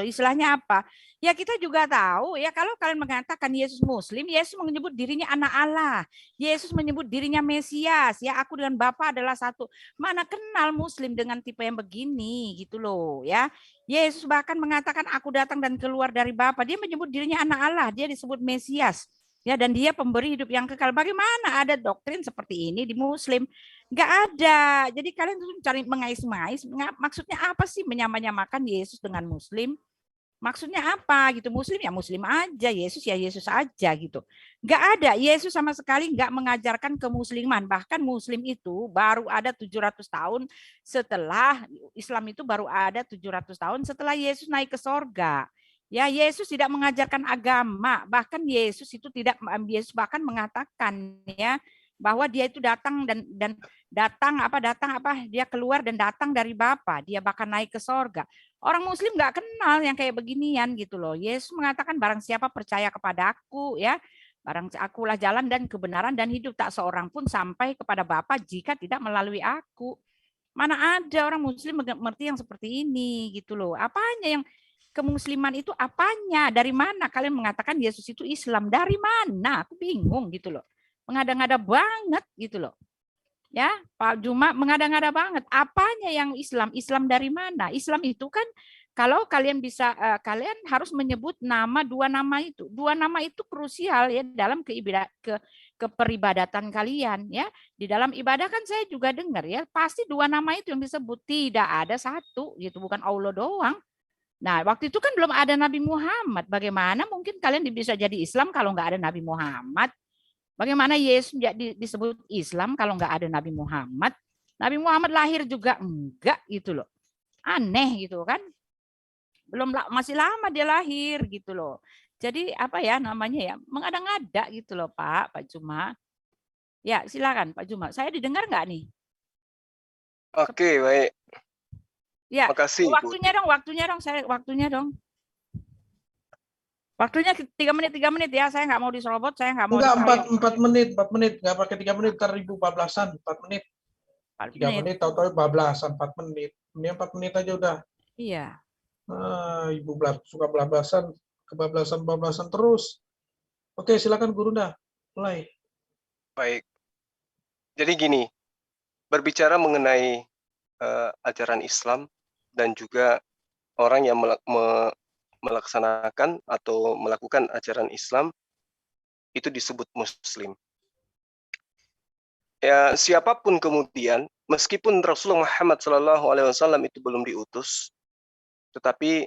istilahnya apa? Ya kita juga tahu ya kalau kalian mengatakan Yesus Muslim, Yesus menyebut dirinya anak Allah. Yesus menyebut dirinya Mesias. Ya aku dengan Bapa adalah satu. Mana kenal Muslim dengan tipe yang begini gitu loh ya. Yesus bahkan mengatakan aku datang dan keluar dari Bapa. Dia menyebut dirinya anak Allah. Dia disebut Mesias. Ya dan dia pemberi hidup yang kekal. Bagaimana ada doktrin seperti ini di Muslim? Nggak ada. Jadi kalian tuh cari mengais-ngais. Maksudnya apa sih menyamakan Yesus dengan Muslim? Maksudnya apa gitu? Muslim ya Muslim aja, Yesus ya Yesus aja gitu. Nggak ada, Yesus sama sekali nggak mengajarkan kemusliman. Bahkan Muslim itu baru ada 700 tahun setelah Islam itu baru ada 700 tahun setelah Yesus naik ke sorga. Ya Yesus tidak mengajarkan agama, bahkan Yesus itu tidak Yesus bahkan mengatakan ya bahwa dia itu datang dan datang apa dia keluar dan datang dari Bapa, dia bahkan naik ke sorga. Orang Muslim nggak kenal yang kayak beginian gitu loh. Yesus mengatakan barang siapa percaya kepada aku ya, barang akulah jalan dan kebenaran dan hidup, tak seorang pun sampai kepada Bapa jika tidak melalui aku. Mana ada orang Muslim mengerti yang seperti ini gitu loh. Apanya yang kemusliman itu apanya? Dari mana kalian mengatakan Yesus itu Islam? Dari mana? Aku bingung gitu loh. Mengada-ngada banget gitu loh. Ya, Pak Juma mengada-ngada banget. Apanya yang Islam? Islam dari mana? Islam itu kan kalau kalian bisa kalian harus menyebut dua nama itu. Dua nama itu krusial ya dalam keperibadatan kalian ya. Di dalam ibadah kan saya juga dengar ya, pasti dua nama itu yang disebut, tidak ada satu gitu, bukan Allah doang. Nah, waktu itu kan belum ada Nabi Muhammad. Bagaimana mungkin kalian bisa jadi Islam kalau nggak ada Nabi Muhammad? Bagaimana Yesus disebut Islam kalau nggak ada Nabi Muhammad? Nabi Muhammad lahir juga enggak gitu loh. Aneh gitu kan. Belum masih lama dia lahir gitu loh. Jadi apa ya namanya ya, mengada-ngada gitu loh Pak Juma. Ya silakan Pak Juma. Saya didengar nggak nih? Oke, baik. Ya, Makasih, waktunya dong. Waktunya 3 menit ya. Saya nggak mau diserobot, saya nggak mau Enggak, 4 menit, nggak pakai 3 menit, ntar ribu bablasan, 4 menit. 3 menit, tahu-tahu bablasan 4 menit. Ini 4 menit aja udah. Iya. Ibu suka kebablasan terus. Oke, silakan Gurunda, mulai. Baik. Jadi gini, berbicara mengenai ajaran Islam dan juga orang yang melaksanakan atau melakukan ajaran Islam itu disebut Muslim. Ya, siapapun kemudian, meskipun Rasulullah Muhammad SAW itu belum diutus, tetapi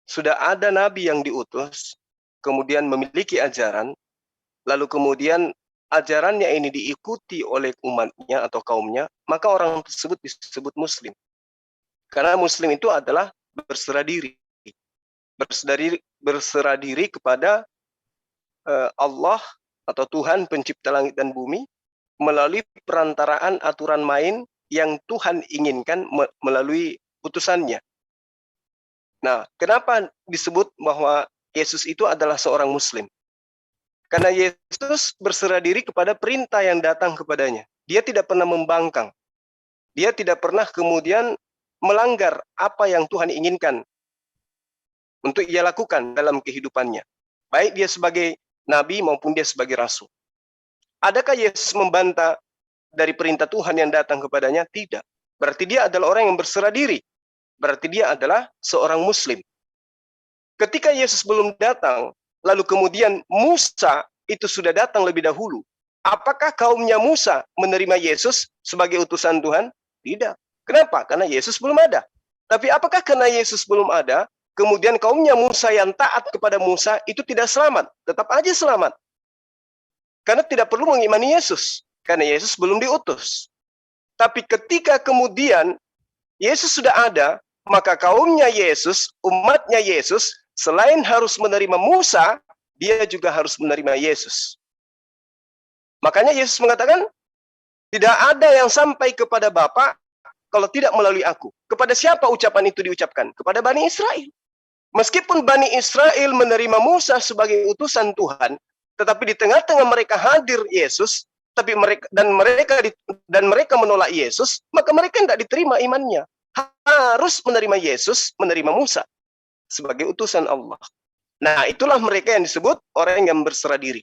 sudah ada Nabi yang diutus, kemudian memiliki ajaran, lalu kemudian ajarannya ini diikuti oleh umatnya atau kaumnya, maka orang tersebut disebut Muslim. Karena Muslim itu adalah berserah diri kepada Allah atau Tuhan pencipta langit dan bumi melalui perantaraan aturan main yang Tuhan inginkan melalui utusannya. Nah, kenapa disebut bahwa Yesus itu adalah seorang Muslim? Karena Yesus berserah diri kepada perintah yang datang kepadanya. Dia tidak pernah membangkang. Dia tidak pernah kemudian melanggar apa yang Tuhan inginkan untuk ia lakukan dalam kehidupannya. Baik dia sebagai nabi maupun dia sebagai rasul. Adakah Yesus membantah dari perintah Tuhan yang datang kepadanya? Tidak. Berarti dia adalah orang yang berserah diri. Berarti dia adalah seorang Muslim. Ketika Yesus belum datang, lalu kemudian Musa itu sudah datang lebih dahulu. Apakah kaumnya Musa menerima Yesus sebagai utusan Tuhan? Tidak. Kenapa? Karena Yesus belum ada. Tapi apakah karena Yesus belum ada, kemudian kaumnya Musa yang taat kepada Musa itu tidak selamat? Tetap aja selamat. Karena tidak perlu mengimani Yesus. Karena Yesus belum diutus. Tapi ketika kemudian Yesus sudah ada, maka kaumnya Yesus, umatnya Yesus, selain harus menerima Musa, dia juga harus menerima Yesus. Makanya Yesus mengatakan, tidak ada yang sampai kepada Bapa kalau tidak melalui aku. Kepada siapa ucapan itu diucapkan? Kepada Bani Israel. Meskipun Bani Israel menerima Musa sebagai utusan Tuhan, tetapi di tengah-tengah mereka hadir Yesus, mereka menolak Yesus, maka mereka tidak diterima imannya. Harus menerima Yesus, menerima Musa. sebagai utusan Allah. Nah, itulah mereka yang disebut orang yang berserah diri.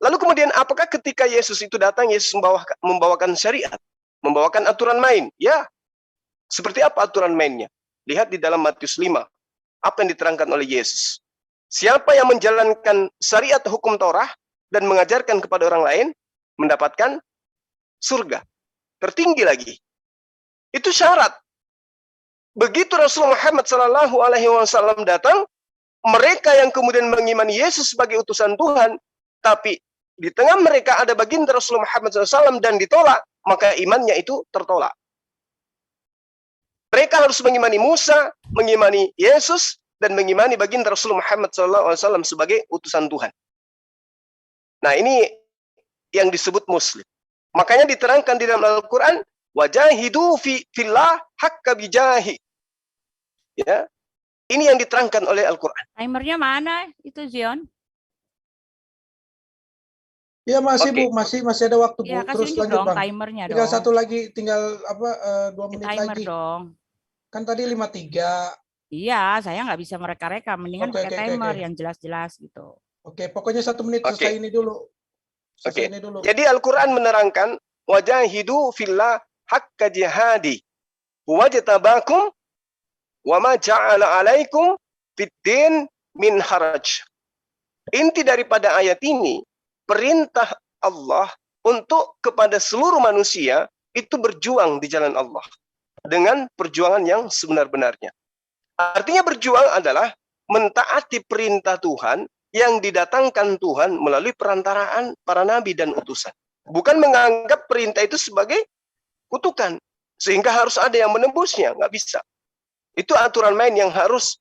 Lalu kemudian apakah ketika Yesus itu datang, Yesus membawakan syariat, membawakan aturan main? Ya, seperti apa aturan mainnya? Lihat di dalam Matius 5, apa yang diterangkan oleh Yesus. Siapa yang menjalankan syariat hukum Torah dan mengajarkan kepada orang lain, mendapatkan surga. Tertinggi lagi. Itu syarat. Begitu Rasulullah Muhammad SAW datang, mereka yang kemudian mengimani Yesus sebagai utusan Tuhan, tapi di tengah mereka ada baginda Rasulullah Muhammad SAW dan ditolak, maka imannya itu tertolak. Mereka harus mengimani Musa, mengimani Yesus, dan mengimani baginda Rasulullah Muhammad SAW sebagai utusan Tuhan. Nah, ini yang disebut Muslim. Makanya diterangkan di dalam Al-Quran, wajahidu fillah haqqa bijahi. Ya, ini yang diterangkan oleh Al-Quran. Timernya mana itu, Zion? Ya masih Bu, masih ada waktu Bu. Ya, Terus lanjut lanjut dong, Bang. timernya Tinggal dong. satu lagi, tinggal 2 menit timer lagi. Dong. Kan tadi 53. Iya, saya nggak bisa mereka-reka. Mendingan pakai timer yang jelas-jelas gitu. Oke, pokoknya 1 menit selesai ini dulu. Oke. Jadi Al-Quran menerangkan wajahidu fillah haqqa jihadi. Wajtabakum wa ma ja'ala 'alaikum fid-din min haraj. Inti daripada ayat ini, perintah Allah untuk kepada seluruh manusia itu berjuang di jalan Allah dengan perjuangan yang sebenar-benarnya. Artinya berjuang adalah mentaati perintah Tuhan yang didatangkan Tuhan melalui perantaraan para nabi dan utusan. Bukan menganggap perintah itu sebagai kutukan, sehingga harus ada yang menembusnya, nggak bisa. Itu aturan main yang harus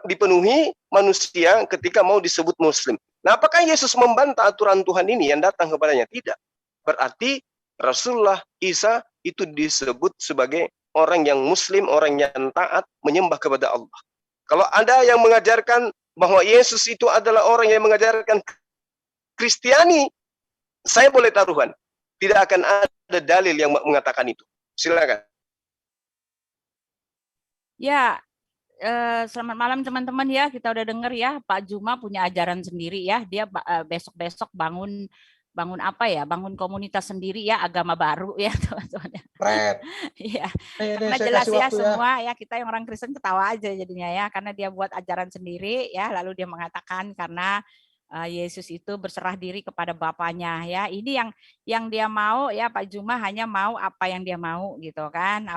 dipenuhi manusia ketika mau disebut Muslim. Nah, apakah Yesus membantah aturan Tuhan ini yang datang kepadanya? Tidak. Berarti Rasulullah Isa itu disebut sebagai orang yang Muslim, orang yang taat, menyembah kepada Allah. Kalau ada yang mengajarkan bahwa Yesus itu adalah orang yang mengajarkan Kristiani, saya boleh taruhan, tidak akan ada dalil yang mengatakan itu. Silakan. Ya, selamat malam teman-teman ya. Kita udah dengar ya, Pak Juma punya ajaran sendiri ya. Dia besok-besok bangun apa ya? Bangun komunitas sendiri ya, agama baru ya teman-teman. Iya. Karena jelas ya semua ya, kita yang orang Kristen ketawa aja jadinya ya, karena dia buat ajaran sendiri ya, lalu dia mengatakan karena Yesus itu berserah diri kepada Bapaknya ya. Ini yang dia mau ya, Pak Juma hanya mau apa yang dia mau gitu kan,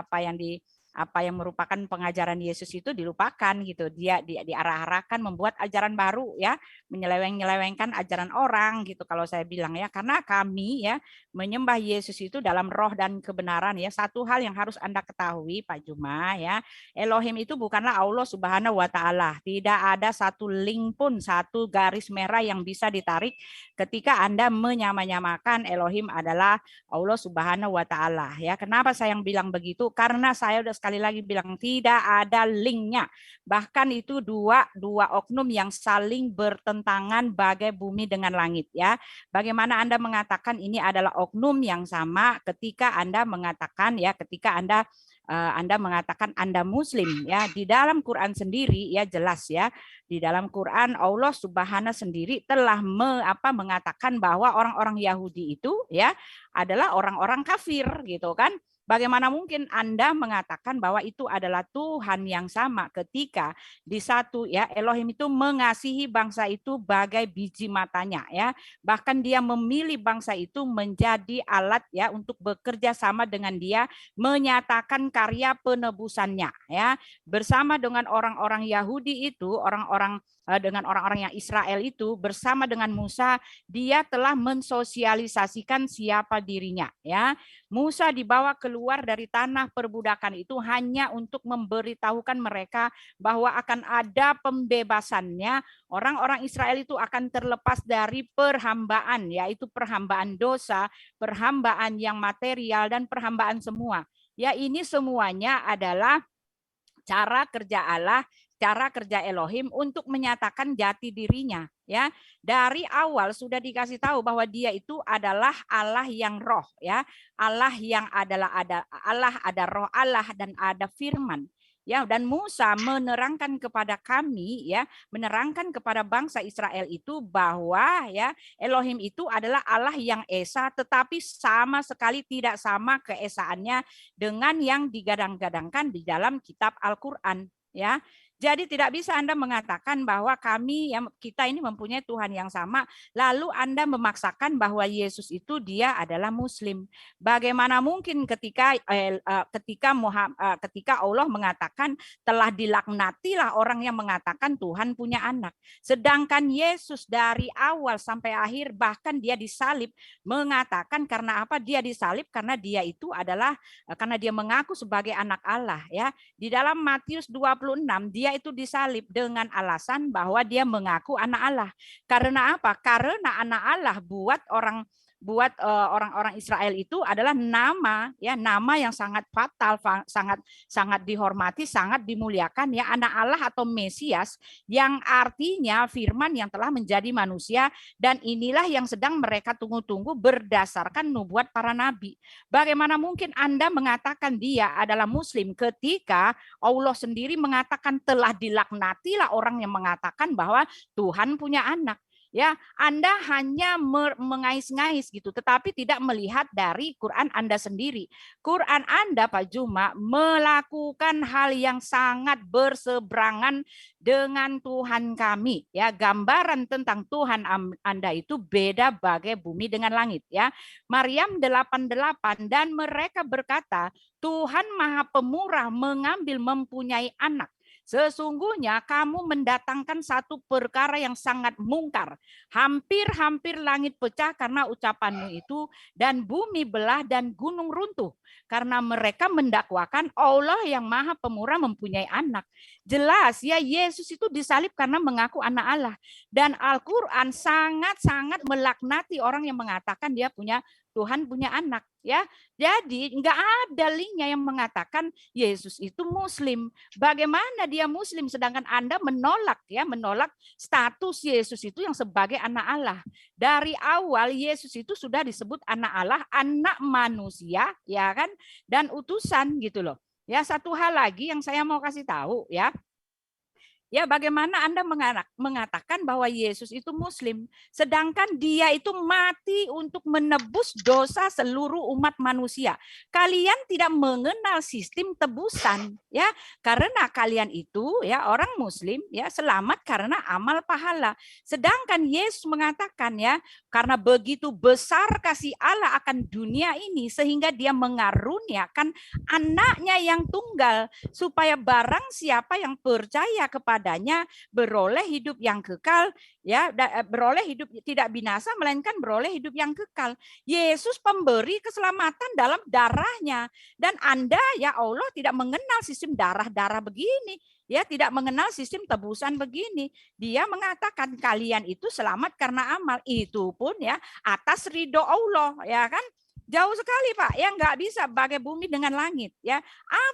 apa yang merupakan pengajaran Yesus itu dilupakan gitu. Dia diarah-arahkan membuat ajaran baru ya, menyeleweng-nyelewengkan ajaran orang gitu kalau saya bilang ya. Karena kami ya menyembah Yesus itu dalam roh dan kebenaran ya. Satu hal yang harus Anda ketahui Pak Juma ya, Elohim itu bukanlah Allah Subhanahu wa taala. Tidak ada satu link pun, satu garis merah yang bisa ditarik ketika Anda menyamakan Elohim adalah Allah Subhanahu wa taala ya. Kenapa saya bilang begitu? Karena saya udah sekali lagi bilang tidak ada linknya. Bahkan itu dua oknum yang saling bertentangan bagai bumi dengan langit ya. Bagaimana Anda mengatakan ini adalah oknum yang sama ketika Anda mengatakan ya, ketika Anda mengatakan Anda Muslim ya. Di dalam Quran sendiri ya jelas ya, di dalam Quran Allah Subhanahu sendiri telah mengatakan bahwa orang-orang Yahudi itu ya adalah orang-orang kafir gitu kan. Bagaimana mungkin Anda mengatakan bahwa itu adalah Tuhan yang sama ketika di satu ya Elohim itu mengasihi bangsa itu bagai biji matanya ya. Bahkan dia memilih bangsa itu menjadi alat ya untuk bekerja sama dengan dia menyatakan karya penebusannya ya. Bersama dengan orang-orang Yahudi itu, dengan orang-orang yang Israel itu bersama dengan Musa, dia telah mensosialisasikan siapa dirinya ya. Musa dibawa keluar dari tanah perbudakan itu hanya untuk memberitahukan mereka bahwa akan ada pembebasannya, orang-orang Israel itu akan terlepas dari perhambaan, yaitu perhambaan dosa, perhambaan yang material dan perhambaan semua. Ya, ini semuanya adalah cara kerja Allah, cara kerja Elohim untuk menyatakan jati dirinya ya. Dari awal sudah dikasih tahu bahwa dia itu adalah Allah yang roh ya. Allah yang adalah Allah, ada roh Allah dan ada firman. ya, dan Musa menerangkan kepada kami, ya, menerangkan kepada bangsa Israel itu bahwa ya Elohim itu adalah Allah yang esa, tetapi sama sekali tidak sama keesaannya dengan yang digadang-gadangkan di dalam kitab Al-Quran, ya. Jadi tidak bisa Anda mengatakan bahwa kita ini mempunyai Tuhan yang sama, lalu Anda memaksakan bahwa Yesus itu dia adalah Muslim. Bagaimana mungkin ketika Allah mengatakan telah dilaknatilah orang yang mengatakan Tuhan punya anak. Sedangkan Yesus dari awal sampai akhir bahkan dia disalib mengatakan karena apa dia disalib? Karena dia itu adalah karena dia mengaku sebagai anak Allah, ya. Di dalam Matius 26 dia itu disalib dengan alasan bahwa dia mengaku anak Allah. Karena apa? Karena anak Allah buat orang-orang Israel itu adalah nama yang sangat fatal, sangat dihormati, sangat dimuliakan, ya, anak Allah atau Mesias, yang artinya firman yang telah menjadi manusia, dan inilah yang sedang mereka tunggu-tunggu berdasarkan nubuat para nabi. Bagaimana mungkin Anda mengatakan dia adalah Muslim ketika Allah sendiri mengatakan telah dilaknatilah orang yang mengatakan bahwa Tuhan punya anak. Ya, Anda hanya mengais-ngais gitu, tetapi tidak melihat dari Quran Anda sendiri. Quran Anda, Pak Juma, melakukan hal yang sangat berseberangan dengan Tuhan kami. Ya, gambaran tentang Tuhan Anda itu beda bagai bumi dengan langit. Ya, Maryam 88 dan mereka berkata, Tuhan Maha Pemurah mengambil mempunyai anak. Sesungguhnya kamu mendatangkan satu perkara yang sangat mungkar. Hampir-hampir langit pecah karena ucapanmu itu, dan bumi belah dan gunung runtuh. Karena mereka mendakwakan Allah yang Maha Pemurah mempunyai anak. Jelas ya, Yesus itu disalib karena mengaku anak Allah. Dan Al-Quran sangat-sangat melaknati orang yang mengatakan dia punya Tuhan punya anak, ya. Jadi enggak ada linknya yang mengatakan Yesus itu Muslim. Bagaimana dia Muslim sedangkan Anda menolak status Yesus itu yang sebagai anak Allah. Dari awal Yesus itu sudah disebut anak Allah, anak manusia, ya kan, dan utusan gitu loh. Ya, satu hal lagi yang saya mau kasih tahu, ya. Ya, bagaimana Anda mengatakan bahwa Yesus itu Muslim, sedangkan dia itu mati untuk menebus dosa seluruh umat manusia. Kalian tidak mengenal sistem tebusan, ya, karena kalian itu, ya, orang Muslim, ya, selamat karena amal pahala. Sedangkan Yesus mengatakan, ya, karena begitu besar kasih Allah akan dunia ini sehingga dia mengaruniakan anaknya yang tunggal supaya barang siapa yang percaya kepadanya beroleh hidup yang kekal, ya, beroleh hidup tidak binasa melainkan beroleh hidup yang kekal. Yesus pemberi keselamatan dalam darahnya, dan Anda, ya Allah, tidak mengenal sistem darah-darah begini, ya, tidak mengenal sistem tebusan begini. Dia mengatakan kalian itu selamat karena amal, itu pun ya atas ridho Allah, ya kan. Jauh sekali, Pak. Ya, nggak bisa bagai bumi dengan langit, ya.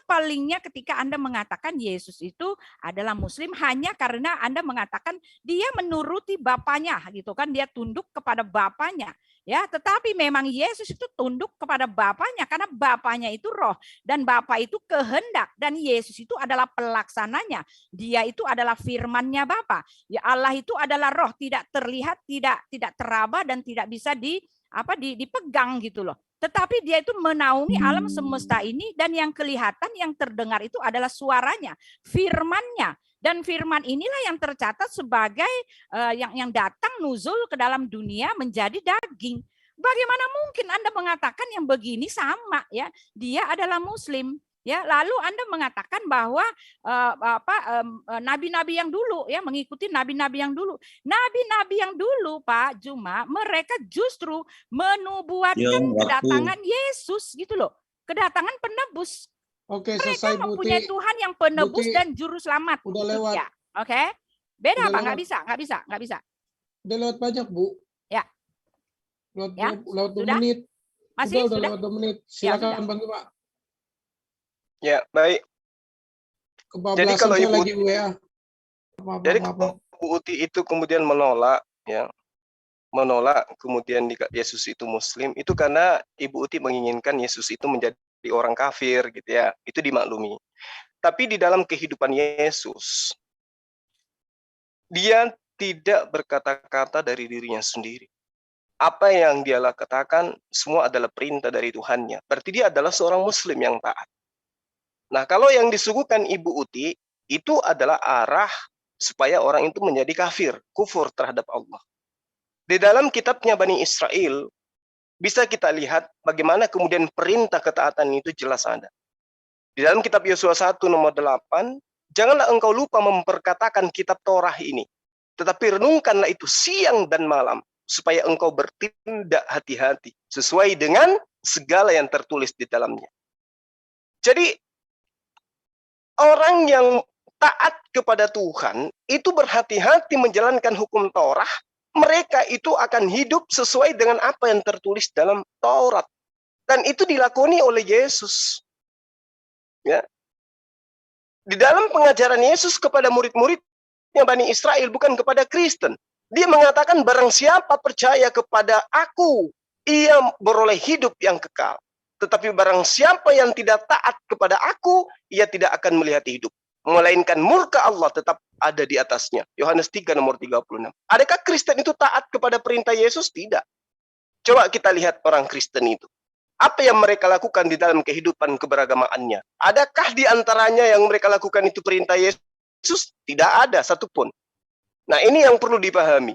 Apa linknya ketika Anda mengatakan Yesus itu adalah Muslim hanya karena Anda mengatakan dia menuruti bapaknya, gitu kan? Dia tunduk kepada bapaknya, ya. Tetapi memang Yesus itu tunduk kepada bapaknya karena bapaknya itu roh dan Bapa itu kehendak, dan Yesus itu adalah pelaksananya. Dia itu adalah firman-Nya Bapa. Ya, Allah itu adalah roh, tidak terlihat, tidak teraba, dan tidak bisa dipegang gitu loh. Tetapi dia itu menaungi alam semesta ini, dan yang kelihatan, yang terdengar itu adalah suaranya, firman-Nya. Dan firman inilah yang tercatat sebagai yang datang nuzul ke dalam dunia menjadi daging. Bagaimana mungkin Anda mengatakan yang begini sama, ya? Dia adalah Muslim. Ya, lalu Anda mengatakan bahwa nabi-nabi yang dulu, ya, mengikuti nabi-nabi yang dulu. Nabi-nabi yang dulu, Pak Juma, mereka justru menubuatkan kedatangan Yesus gitu loh. Kedatangan penebus. Oke, mereka selesai, mempunyai Buti. Tuhan yang penebus Buti, dan juru selamat. udah lewat. Ya, oke. Beda Udah Pak, lewat. nggak bisa. Udah lewat banyak, Bu. Ya. Lewat 2 Sudah? menit. Masih Udah lewat 2 menit. Silakan, Bang Juma. Ya, baik. Jadi kalau Ibu lagi WA. Kalau Bu Uti itu kemudian menolak, ya, kemudian Yesus itu Muslim, itu karena Ibu Uti menginginkan Yesus itu menjadi orang kafir, gitu ya. Itu dimaklumi. Tapi di dalam kehidupan Yesus, dia tidak berkata-kata dari dirinya sendiri. Apa yang dia katakan semua adalah perintah dari Tuhannya. Berarti dia adalah seorang Muslim yang taat. Nah, kalau yang disuguhkan Ibu Uti, itu adalah arah supaya orang itu menjadi kafir, kufur terhadap Allah. Di dalam kitabnya Bani Israel, bisa kita lihat bagaimana kemudian perintah ketaatan itu jelas ada. Di dalam kitab Yosua 1 nomor 8, janganlah engkau lupa memperkatakan kitab Torah ini, tetapi renungkanlah itu siang dan malam, supaya engkau bertindak hati-hati, sesuai dengan segala yang tertulis di dalamnya. Jadi, orang yang taat kepada Tuhan, itu berhati-hati menjalankan hukum Torah, mereka itu akan hidup sesuai dengan apa yang tertulis dalam Taurat. Dan itu dilakoni oleh Yesus. Ya. Di dalam pengajaran Yesus kepada murid-muridnya Bani Israel, bukan kepada Kristen. Dia mengatakan barang siapa percaya kepada aku, ia beroleh hidup yang kekal. Tetapi barang siapa yang tidak taat kepada aku, ia tidak akan melihat hidup. Melainkan murka Allah tetap ada di atasnya. Yohanes 3 nomor 36. Adakah Kristen itu taat kepada perintah Yesus? Tidak. Coba kita lihat orang Kristen itu. Apa yang mereka lakukan di dalam kehidupan keberagamaannya? Adakah di antaranya yang mereka lakukan itu perintah Yesus? Tidak ada satupun. Nah, ini yang perlu dipahami.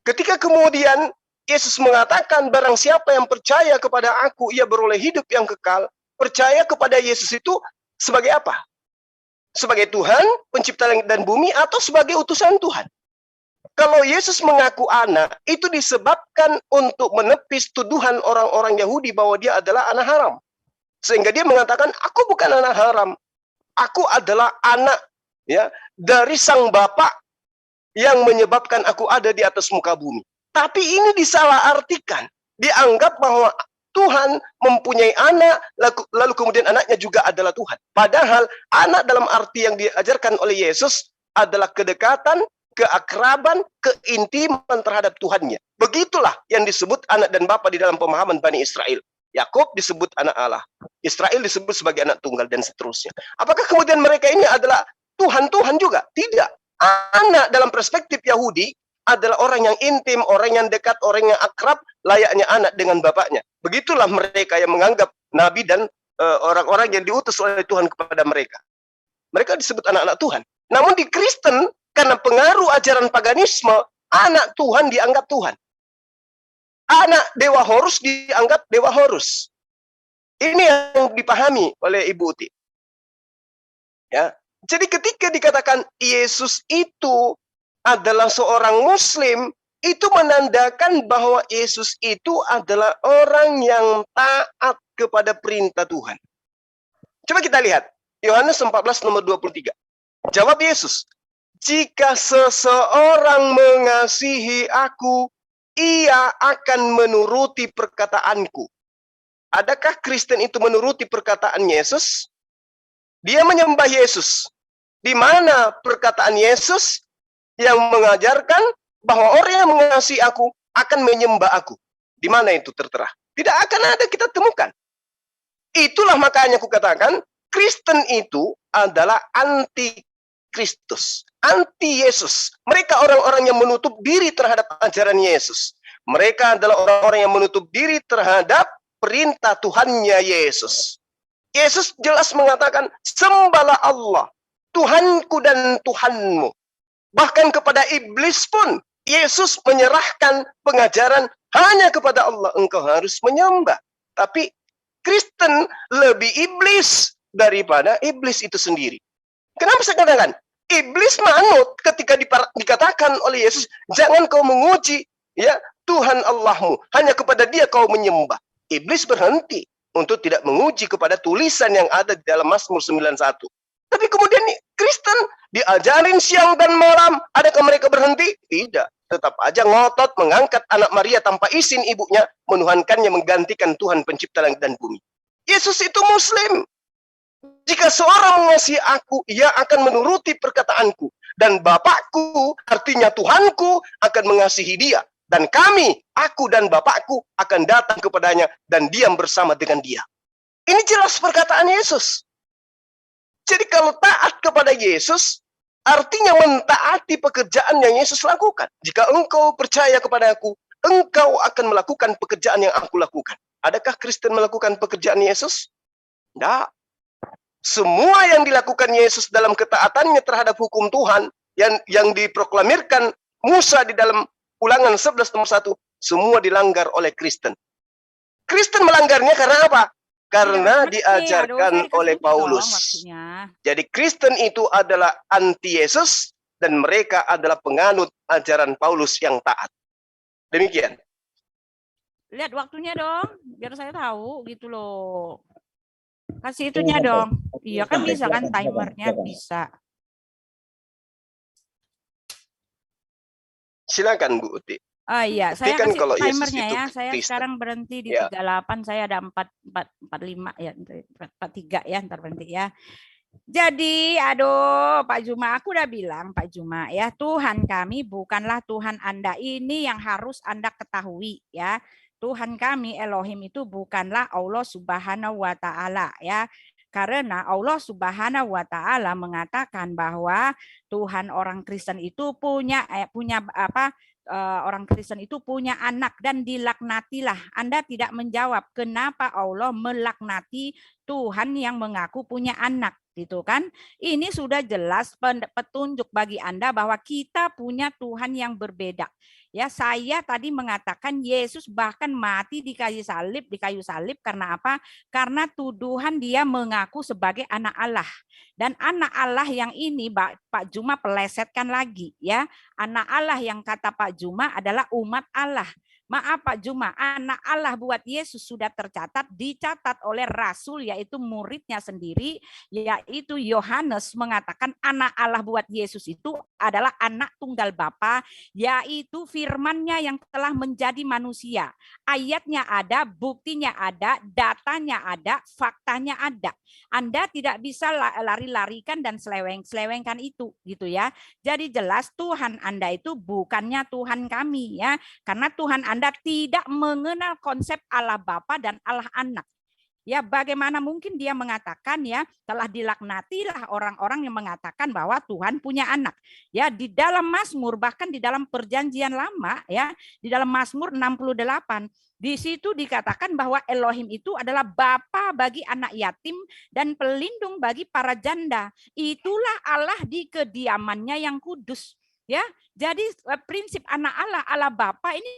Ketika kemudian Yesus mengatakan, barang siapa yang percaya kepada aku, ia beroleh hidup yang kekal. Percaya kepada Yesus itu sebagai apa? Sebagai Tuhan, pencipta langit dan bumi, atau sebagai utusan Tuhan? Kalau Yesus mengaku anak, itu disebabkan untuk menepis tuduhan orang-orang Yahudi bahwa dia adalah anak haram. Sehingga dia mengatakan, aku bukan anak haram. Aku adalah anak ya dari sang Bapa yang menyebabkan aku ada di atas muka bumi. Tapi ini disalahartikan. Dianggap bahwa Tuhan mempunyai anak, lalu kemudian anaknya juga adalah Tuhan. Padahal anak dalam arti yang diajarkan oleh Yesus adalah kedekatan, keakraban, keintiman terhadap Tuhannya. Begitulah yang disebut anak dan bapa di dalam pemahaman Bani Israel. Yakub disebut anak Allah. Israel disebut sebagai anak tunggal dan seterusnya. Apakah kemudian mereka ini adalah Tuhan-Tuhan juga? Tidak. Anak dalam perspektif Yahudi adalah orang yang intim, orang yang dekat, orang yang akrab, layaknya anak dengan bapaknya. Begitulah mereka yang menganggap nabi dan orang-orang yang diutus oleh Tuhan kepada mereka. Mereka disebut anak-anak Tuhan. Namun di Kristen, karena pengaruh ajaran paganisme, anak Tuhan dianggap Tuhan. Anak Dewa Horus dianggap Dewa Horus. Ini yang dipahami oleh Ibu Uti. Ya. Jadi ketika dikatakan Yesus itu adalah seorang Muslim, itu menandakan bahwa Yesus itu adalah orang yang taat kepada perintah Tuhan. Coba kita lihat. Yohanes 14 nomor 23. Jawab Yesus, jika seseorang mengasihi aku, ia akan menuruti perkataanku. Adakah Kristen itu menuruti perkataan Yesus? Dia menyembah Yesus. Di mana perkataan Yesus yang mengajarkan bahwa orang yang mengasihi aku akan menyembah aku? Di mana itu tertera? Tidak akan ada kita temukan. Itulah makanya aku katakan, Kristen itu adalah anti-Kristus, anti-Yesus. Mereka orang-orang yang menutup diri terhadap ajaran Yesus. Mereka adalah orang-orang yang menutup diri terhadap perintah Tuhannya Yesus. Yesus jelas mengatakan, sembahlah Allah, Tuhanku dan Tuhanmu. Bahkan kepada iblis pun, Yesus menyerahkan pengajaran hanya kepada Allah engkau harus menyembah. Tapi Kristen lebih iblis daripada iblis itu sendiri. Kenapa saya katakan? Iblis manut ketika dikatakan oleh Yesus, jangan kau menguji ya Tuhan Allahmu, hanya kepada Dia kau menyembah. Iblis berhenti untuk tidak menguji kepada tulisan yang ada di dalam Mazmur 91. Tapi kemudian Kristen diajarin siang dan malam, adakah mereka berhenti? Tidak. Tetap aja ngotot mengangkat anak Maria tanpa izin ibunya, menuhankannya menggantikan Tuhan pencipta langit dan bumi. Yesus itu Muslim. Jika seorang mengasihi aku, ia akan menuruti perkataanku. Dan Bapakku, artinya Tuhanku, akan mengasihi dia. Dan kami, aku dan Bapakku, akan datang kepadanya dan diam bersama dengan dia. Ini jelas perkataan Yesus. Jadi kalau taat kepada Yesus, artinya mentaati pekerjaan yang Yesus lakukan. Jika engkau percaya kepada aku, engkau akan melakukan pekerjaan yang aku lakukan. Adakah Kristen melakukan pekerjaan Yesus? Tidak. Semua yang dilakukan Yesus dalam ketaatannya terhadap hukum Tuhan, yang diproklamirkan Musa di dalam Ulangan 11:1, semua dilanggar oleh Kristen. Kristen melanggarnya karena apa? Karena diajarkan oleh Paulus. Jadi Kristen itu adalah anti Yesus dan mereka adalah penganut ajaran Paulus yang taat. Demikian. Lihat waktunya dong, biar saya tahu gitu loh. Kasih itunya dong. Iya kan bisa kan timernya bisa. Silakan Bu Uti. Oh iya, Tapi saya kan kasih kalau Yesus timernya itu ya. Saya Kristen. sekarang berhenti di Ya. 38, saya ada 45 ya, 43 ya, ntar berhenti ya. Jadi, aduh Pak Juma, aku udah bilang Pak Juma ya, Tuhan kami bukanlah Tuhan Anda, ini yang harus Anda ketahui ya. Tuhan kami Elohim itu bukanlah Allah Subhanahu wa taala ya. Karena Allah Subhanahu wa taala mengatakan bahwa Tuhan orang Kristen itu punya orang Kristen itu punya anak dan dilaknatilah. Anda tidak menjawab kenapa Allah melaknati Tuhan yang mengaku punya anak, gitu kan? Ini sudah jelas petunjuk bagi Anda bahwa kita punya Tuhan yang berbeda. Ya, saya tadi mengatakan Yesus bahkan mati di kayu salib karena apa? Karena tuduhan dia mengaku sebagai anak Allah. Dan anak Allah yang ini Pak Juma pelesetkan lagi ya. Anak Allah yang kata Pak Juma adalah umat Allah. Maaf Pak Juma, anak Allah buat Yesus sudah dicatat oleh Rasul yaitu muridnya sendiri, yaitu Yohanes mengatakan anak Allah buat Yesus itu adalah anak tunggal Bapa, yaitu firman-Nya yang telah menjadi manusia. Ayatnya ada, buktinya ada, datanya ada, faktanya ada. Anda tidak bisa lari-larikan dan seleweng-selewengkan itu gitu ya. Jadi jelas Tuhan Anda itu bukannya Tuhan kami ya. Karena Tuhan Anda tidak mengenal konsep Allah Bapa dan Allah Anak. Ya, bagaimana mungkin dia mengatakan ya, telah dilaknatilah orang-orang yang mengatakan bahwa Tuhan punya anak. Ya, di dalam Mazmur, bahkan di dalam Perjanjian Lama ya, di dalam Mazmur 68, di situ dikatakan bahwa Elohim itu adalah bapa bagi anak yatim dan pelindung bagi para janda. Itulah Allah di kediamannya yang kudus. Ya, jadi prinsip anak Allah, Allah Bapa ini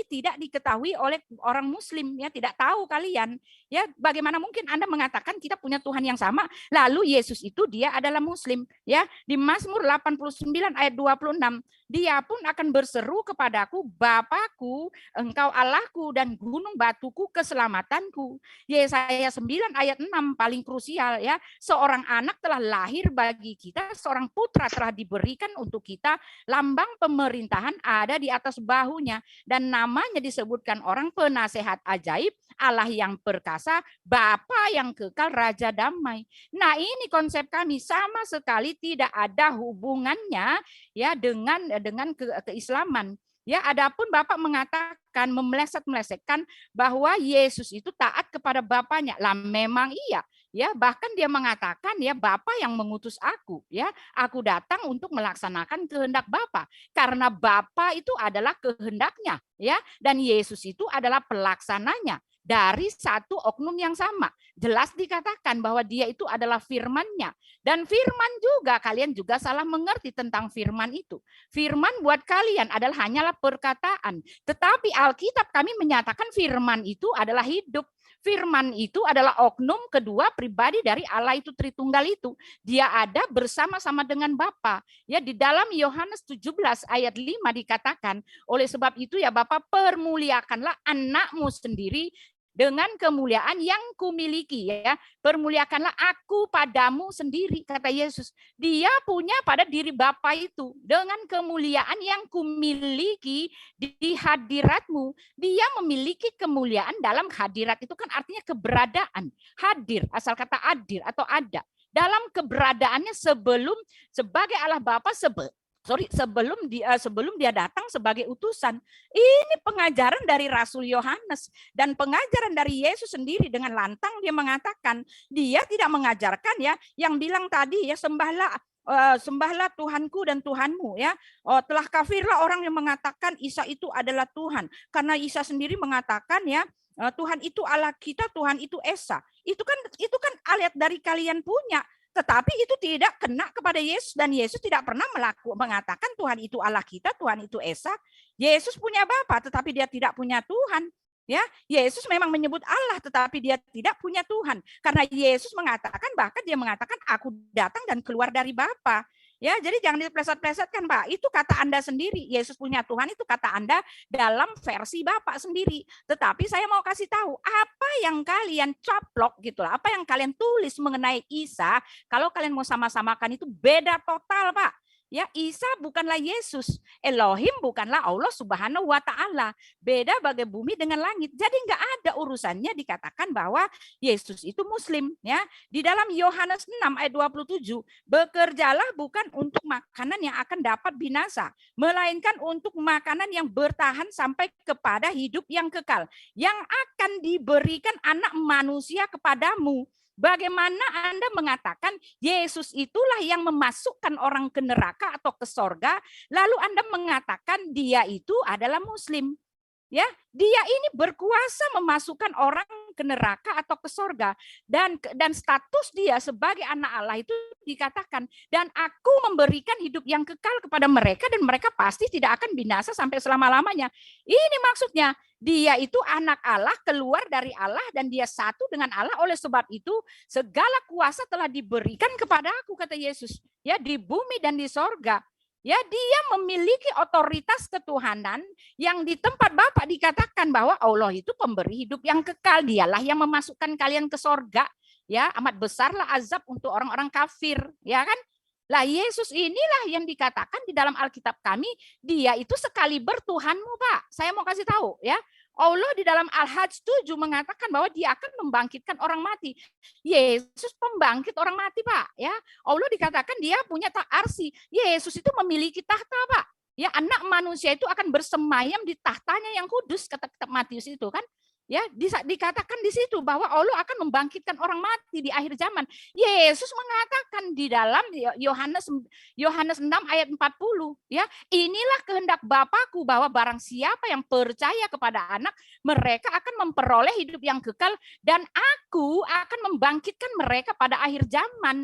tidak diketahui oleh orang Muslim ya, tidak tahu kalian ya. Bagaimana mungkin Anda mengatakan kita punya Tuhan yang sama lalu Yesus itu dia adalah Muslim ya. Di Mazmur 89 ayat 26, dia pun akan berseru kepadaku, Bapakku, engkau Allahku dan gunung batuku keselamatanku. Yesaya 9 ayat 6 paling krusial ya, seorang anak telah lahir bagi kita, seorang putra telah diberikan untuk kita, lambang pemerintahan ada di atas bahunya dan namanya disebutkan orang penasehat ajaib, Allah yang perkasa, Bapa yang kekal, Raja damai. Nah, ini konsep kami sama sekali tidak ada hubungannya ya dengan keislaman. Ya, adapun Bapak mengatakan memeleset-melesetkan bahwa Yesus itu taat kepada Bapaknya. Lah memang iya. Ya, bahkan dia mengatakan ya Bapa yang mengutus aku ya, aku datang untuk melaksanakan kehendak Bapa karena Bapa itu adalah kehendaknya ya, dan Yesus itu adalah pelaksananya dari satu oknum yang sama. Jelas dikatakan bahwa dia itu adalah firman-Nya. Dan firman juga, kalian juga salah mengerti tentang firman itu. Firman buat kalian adalah hanyalah perkataan. Tetapi Alkitab kami menyatakan firman itu adalah hidup. Firman itu adalah oknum kedua pribadi dari Allah itu Tritunggal itu. Dia ada bersama-sama dengan Bapa. Ya, di dalam Yohanes 17 ayat 5 dikatakan, oleh sebab itu ya Bapa, permuliakanlah anakmu sendiri dengan kemuliaan yang kumiliki ya. Permuliakanlah aku padamu sendiri, kata Yesus. Dia punya pada diri Bapa itu dengan kemuliaan yang kumiliki di hadiratmu. Dia memiliki kemuliaan dalam hadirat itu kan artinya keberadaan. Hadir, asal kata hadir atau ada. Dalam keberadaannya sebelum sebagai Allah Bapa sebelum dia datang sebagai utusan. Ini pengajaran dari Rasul Yohanes dan pengajaran dari Yesus sendiri dengan lantang dia mengatakan, dia tidak mengajarkan ya yang bilang tadi ya sembahlah Tuhanku dan Tuhanmu ya. Telah kafirlah orang yang mengatakan Isa itu adalah Tuhan, karena Isa sendiri mengatakan ya Tuhan itu Allah kita, Tuhan itu Esa. Itu kan ayat dari kalian punya. Tetapi itu tidak kena kepada Yesus dan Yesus tidak pernah mengatakan Tuhan itu Allah kita, Tuhan itu Esa. Yesus punya Bapa tetapi dia tidak punya Tuhan. Ya, Yesus memang menyebut Allah tetapi dia tidak punya Tuhan. Karena Yesus mengatakan, bahkan dia mengatakan aku datang dan keluar dari Bapa. Ya, jadi jangan dipleset-plesetkan, Pak. Itu kata Anda sendiri. Yesus punya Tuhan itu kata Anda dalam versi Bapak sendiri. Tetapi saya mau kasih tahu apa yang kalian caplok gitu lah, apa yang kalian tulis mengenai Isa, kalau kalian mau sama-samakan itu beda total, Pak. Ya, Isa bukanlah Yesus, Elohim bukanlah Allah Subhanahu wa taala. Beda bagai bumi dengan langit. Jadi enggak ada urusannya dikatakan bahwa Yesus itu muslim, ya. Di dalam Yohanes 6 ayat 27, bekerjalah bukan untuk makanan yang akan dapat binasa, melainkan untuk makanan yang bertahan sampai kepada hidup yang kekal, yang akan diberikan anak manusia kepadamu. Bagaimana Anda mengatakan Yesus itulah yang memasukkan orang ke neraka atau ke sorga, lalu Anda mengatakan dia itu adalah muslim. Ya, dia ini berkuasa memasukkan orang ke neraka atau ke sorga, dan status dia sebagai anak Allah itu dikatakan, dan aku memberikan hidup yang kekal kepada mereka dan mereka pasti tidak akan binasa sampai selama-lamanya. Ini maksudnya dia itu anak Allah, keluar dari Allah dan dia satu dengan Allah. Oleh sebab itu segala kuasa telah diberikan kepada aku, kata Yesus, ya, di bumi dan di sorga. Ya, dia memiliki otoritas ketuhanan yang di tempat Bapa dikatakan bahwa Allah itu pemberi hidup yang kekal. Dialah yang memasukkan kalian ke sorga. Ya, amat besarlah azab untuk orang-orang kafir, ya kan? Lah Yesus inilah yang dikatakan di dalam Alkitab kami, dia itu sekaliber Tuhanmu, Pak. Saya mau kasih tahu, ya. Allah di dalam Al-Hajj 7 mengatakan bahwa dia akan membangkitkan orang mati. Yesus pembangkit orang mati, Pak. Ya, Allah dikatakan dia punya arsi. Yesus itu memiliki tahta, Pak. Ya, anak manusia itu akan bersemayam di tahtanya yang kudus, kata kitab Matius itu kan. Ya, dikatakan di situ bahwa Allah akan membangkitkan orang mati di akhir zaman. Yesus mengatakan di dalam Yohanes 6 ayat 40, ya, inilah kehendak Bapakku bahwa barang siapa yang percaya kepada Anak, mereka akan memperoleh hidup yang kekal dan aku akan membangkitkan mereka pada akhir zaman.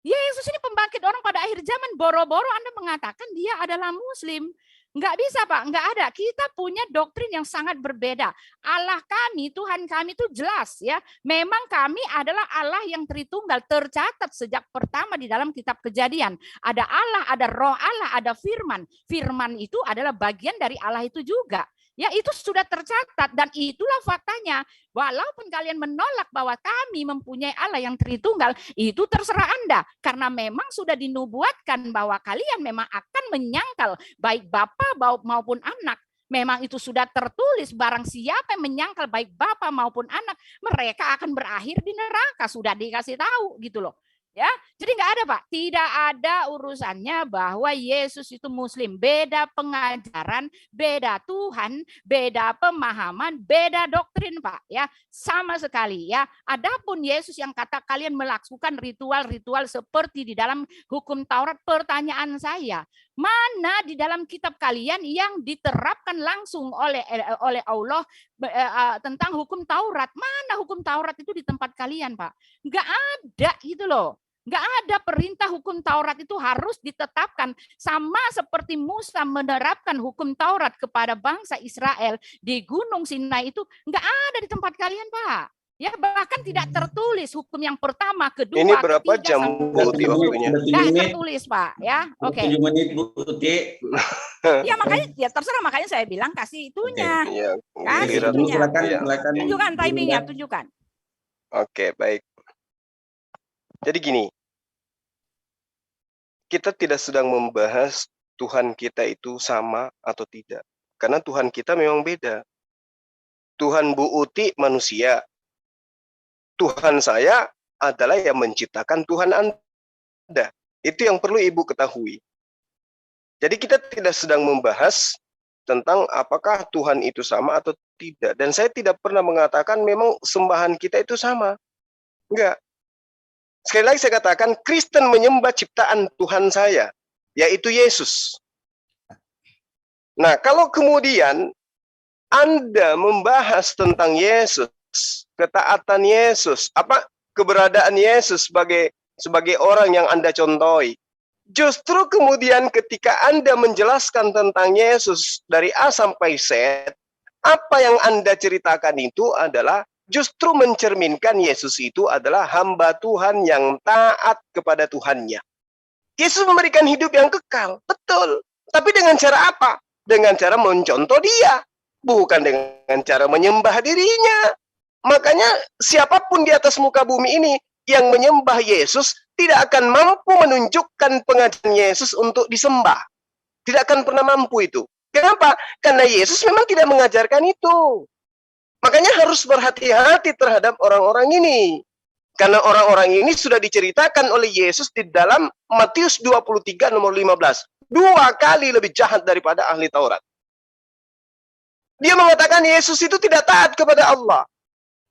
Yesus ini pembangkit orang pada akhir zaman. Boro-boro Anda mengatakan dia adalah muslim. Enggak bisa, Pak, enggak ada. Kita punya doktrin yang sangat berbeda. Allah kami, Tuhan kami itu jelas, ya. Memang kami adalah Allah yang Tritunggal, tercatat sejak pertama di dalam kitab Kejadian. Ada Allah, ada Roh Allah, ada firman. Firman itu adalah bagian dari Allah itu juga. Ya, itu sudah tercatat dan itulah faktanya. Walaupun kalian menolak bahwa kami mempunyai Allah yang Tritunggal, itu terserah Anda. Karena memang sudah dinubuatkan bahwa kalian memang akan menyangkal baik Bapa maupun Anak. Memang itu sudah tertulis, barang siapa yang menyangkal baik Bapa maupun Anak, mereka akan berakhir di neraka. Sudah dikasih tahu gitu loh. Ya, jadi nggak ada, Pak, tidak ada urusannya bahwa Yesus itu muslim. Beda pengajaran, beda Tuhan, beda pemahaman, beda doktrin, Pak, ya, sama sekali, ya. Adapun Yesus yang kata kalian melakukan ritual-ritual seperti di dalam hukum Taurat, pertanyaan saya, mana di dalam kitab kalian yang diterapkan langsung oleh Allah tentang hukum Taurat? Mana hukum Taurat itu di tempat kalian, Pak? Nggak ada gitu loh. Nggak ada perintah hukum Taurat itu harus ditetapkan. Sama seperti Musa menerapkan hukum Taurat kepada bangsa Israel di Gunung Sinai itu nggak ada di tempat kalian, Pak. Ya, bahkan tidak tertulis hukum yang pertama, kedua, Ini berapa ketiga, jam Bu Uti waktunya? Nggak tertulis, Pak. Ya, oke. 7 menit Bu Uti. Ya makanya ya terserah, makanya saya bilang kasih itunya. Iya, Kasih giliran. itunya. Silakan. Tunjukkan timingnya, tunjukkan. Oke, baik. Jadi gini, kita tidak sedang membahas Tuhan kita itu sama atau tidak. Karena Tuhan kita memang beda. Tuhan Bu Uti manusia. Tuhan saya adalah yang menciptakan Tuhan Anda. Itu yang perlu Ibu ketahui. Jadi kita tidak sedang membahas tentang apakah Tuhan itu sama atau tidak. Dan saya tidak pernah mengatakan memang sembahan kita itu sama. Enggak. Sekali lagi saya katakan, Kristen menyembah ciptaan Tuhan saya, yaitu Yesus. Nah, kalau kemudian Anda membahas tentang Yesus, ketaatan Yesus, keberadaan Yesus sebagai orang yang Anda contohi, justru kemudian ketika Anda menjelaskan tentang Yesus dari A sampai Z, apa yang Anda ceritakan itu adalah justru mencerminkan Yesus itu adalah hamba Tuhan yang taat kepada Tuhannya. Yesus memberikan hidup yang kekal, betul. Tapi dengan cara apa? Dengan cara mencontoh dia, bukan dengan cara menyembah dirinya. Makanya siapapun di atas muka bumi ini yang menyembah Yesus tidak akan mampu menunjukkan pengajaran Yesus untuk disembah. Tidak akan pernah mampu itu. Kenapa? Karena Yesus memang tidak mengajarkan itu. Makanya harus berhati-hati terhadap orang-orang ini. Karena orang-orang ini sudah diceritakan oleh Yesus di dalam Matius 23 nomor 15. 2 kali lebih jahat daripada ahli Taurat. Dia mengatakan Yesus itu tidak taat kepada Allah.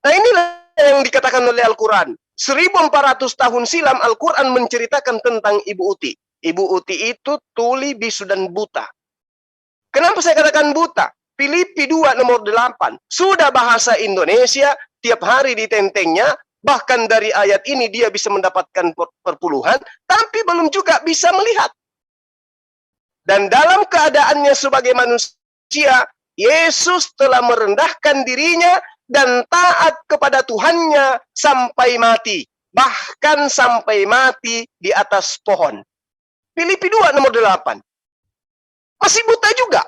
Nah, inilah yang dikatakan oleh Al-Quran. 1400 tahun silam Al-Quran menceritakan tentang Ibu Uti. Ibu Uti itu tuli, bisu, dan buta. Kenapa saya katakan buta? Filipi 2 nomor 8. Sudah bahasa Indonesia, tiap hari ditentengnya, bahkan dari ayat ini dia bisa mendapatkan perpuluhan, tapi belum juga bisa melihat. Dan dalam keadaannya sebagai manusia, Yesus telah merendahkan dirinya dan taat kepada Tuhannya sampai mati. Bahkan sampai mati di atas pohon. Filipi 2 nomor 8. Masih buta juga.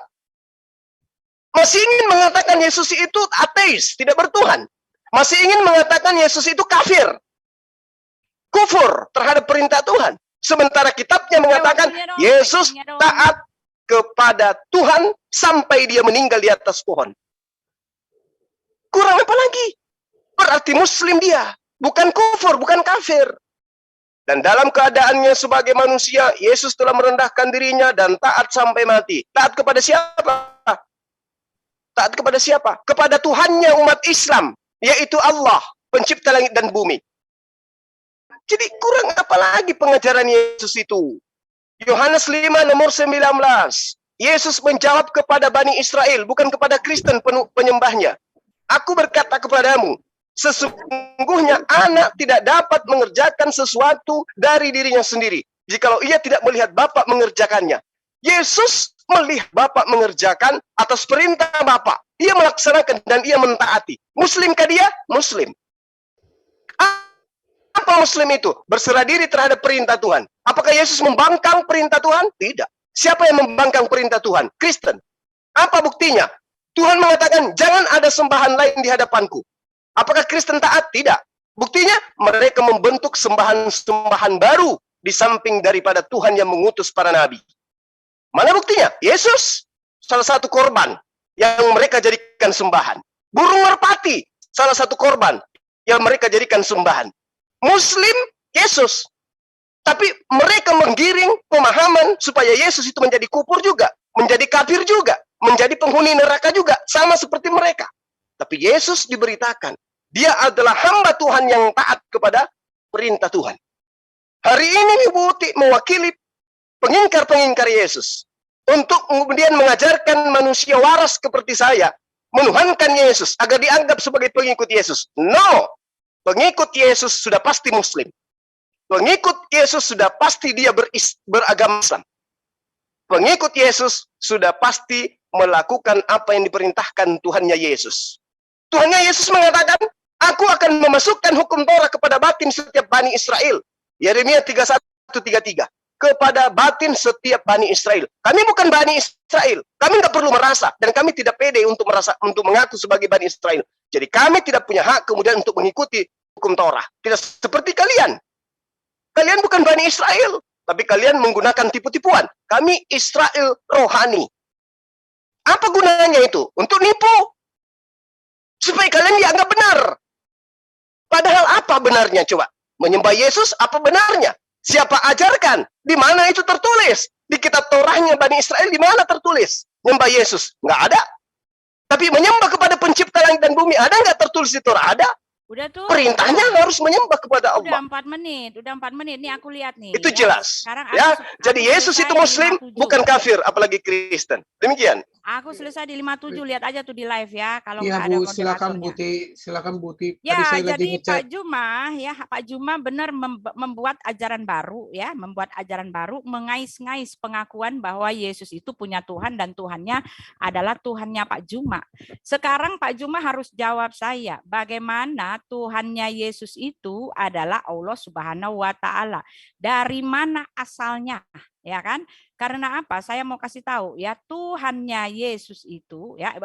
Masih ingin mengatakan Yesus itu ateis, tidak bertuhan. Masih ingin mengatakan Yesus itu kafir. Kufur terhadap perintah Tuhan. Sementara kitabnya mengatakan Yesus taat kepada Tuhan sampai dia meninggal di atas pohon. Kurang apa lagi? Berarti Muslim dia. Bukan kufur, bukan kafir. Dan dalam keadaannya sebagai manusia, Yesus telah merendahkan dirinya dan taat sampai mati. Taat kepada siapa? Taat kepada siapa? Kepada Tuhannya umat Islam, yaitu Allah, pencipta langit dan bumi. Jadi kurang apa lagi pengajaran Yesus itu? Yohanes 5 nomor 19. Yesus menjawab kepada Bani Israel, bukan kepada Kristen penyembahnya. Aku berkata kepadamu, sesungguhnya anak tidak dapat mengerjakan sesuatu dari dirinya sendiri, jikalau ia tidak melihat Bapa mengerjakannya. Yesus melihat Bapa mengerjakan atas perintah Bapa. Ia melaksanakan dan ia mentaati. Muslimkah dia? Muslim. Apa Muslim itu? Berserah diri terhadap perintah Tuhan. Apakah Yesus membangkang perintah Tuhan? Tidak. Siapa yang membangkang perintah Tuhan? Kristen. Apa buktinya? Tuhan mengatakan, jangan ada sembahan lain di hadapanku. Apakah Kristen taat? Tidak. Buktinya, mereka membentuk sembahan-sembahan baru di samping daripada Tuhan yang mengutus para nabi. Mana buktinya? Yesus, salah satu korban yang mereka jadikan sembahan. Burung merpati, salah satu korban yang mereka jadikan sembahan. Muslim, Yesus. Tapi mereka menggiring pemahaman supaya Yesus itu menjadi kufur juga, menjadi kafir juga, menjadi penghuni neraka juga, sama seperti mereka. Tapi Yesus diberitakan, dia adalah hamba Tuhan yang taat kepada perintah Tuhan. Hari ini Ibu Uti mewakili pengingkar-pengingkar Yesus untuk kemudian mengajarkan manusia waras seperti saya menuhankan Yesus agar dianggap sebagai pengikut Yesus. No, pengikut Yesus sudah pasti Muslim. Pengikut Yesus sudah pasti dia beragama Islam. Pengikut Yesus sudah pasti melakukan apa yang diperintahkan Tuhannya Yesus. Tuhannya Yesus mengatakan, aku akan memasukkan hukum Torah kepada batin setiap Bani Israel. Yeremia 31:33. Kepada batin setiap Bani Israel. Kami bukan Bani Israel. Kami nggak perlu merasa. Dan kami tidak pede untuk mengaku sebagai Bani Israel. Jadi kami tidak punya hak kemudian untuk mengikuti hukum Torah. Tidak seperti kalian. Kalian bukan Bani Israel. Tapi kalian menggunakan tipu-tipuan. Kami Israel rohani. Apa gunanya itu? Untuk nipu. Supaya kalian dianggap benar. Padahal apa benarnya coba? Menyembah Yesus apa benarnya? Siapa ajarkan? Di mana itu tertulis? Di kitab Torahnya Bani Israel di mana tertulis? Nyembah Yesus? Nggak ada. Tapi menyembah kepada pencipta langit dan bumi, ada nggak tertulis di Torah? Ada. Udah tuh. Perintahnya harus menyembah kepada Allah. Udah 4 menit, Nih aku lihat nih. Itu ya. jelas. Sekarang ya, jadi Yesus itu Muslim, bukan kafir, apalagi Kristen. Demikian. Aku selesai di 57, lihat aja tuh di live ya. Kalau ya, nggak ada Bu, moderatornya. silakan Buti. Ya, Tadi saya jadi lagi ngecek. Pak Juma benar membuat ajaran baru ya, mengais-ngais pengakuan bahwa Yesus itu punya Tuhan dan Tuhannya adalah Tuhannya Pak Juma. Sekarang Pak Juma harus jawab saya, bagaimana Tuhannya Yesus itu adalah Allah Subhanahu wa taala. Dari mana asalnya? Ya kan? Karena apa? Saya mau kasih tahu ya, Tuhannya Yesus itu ya,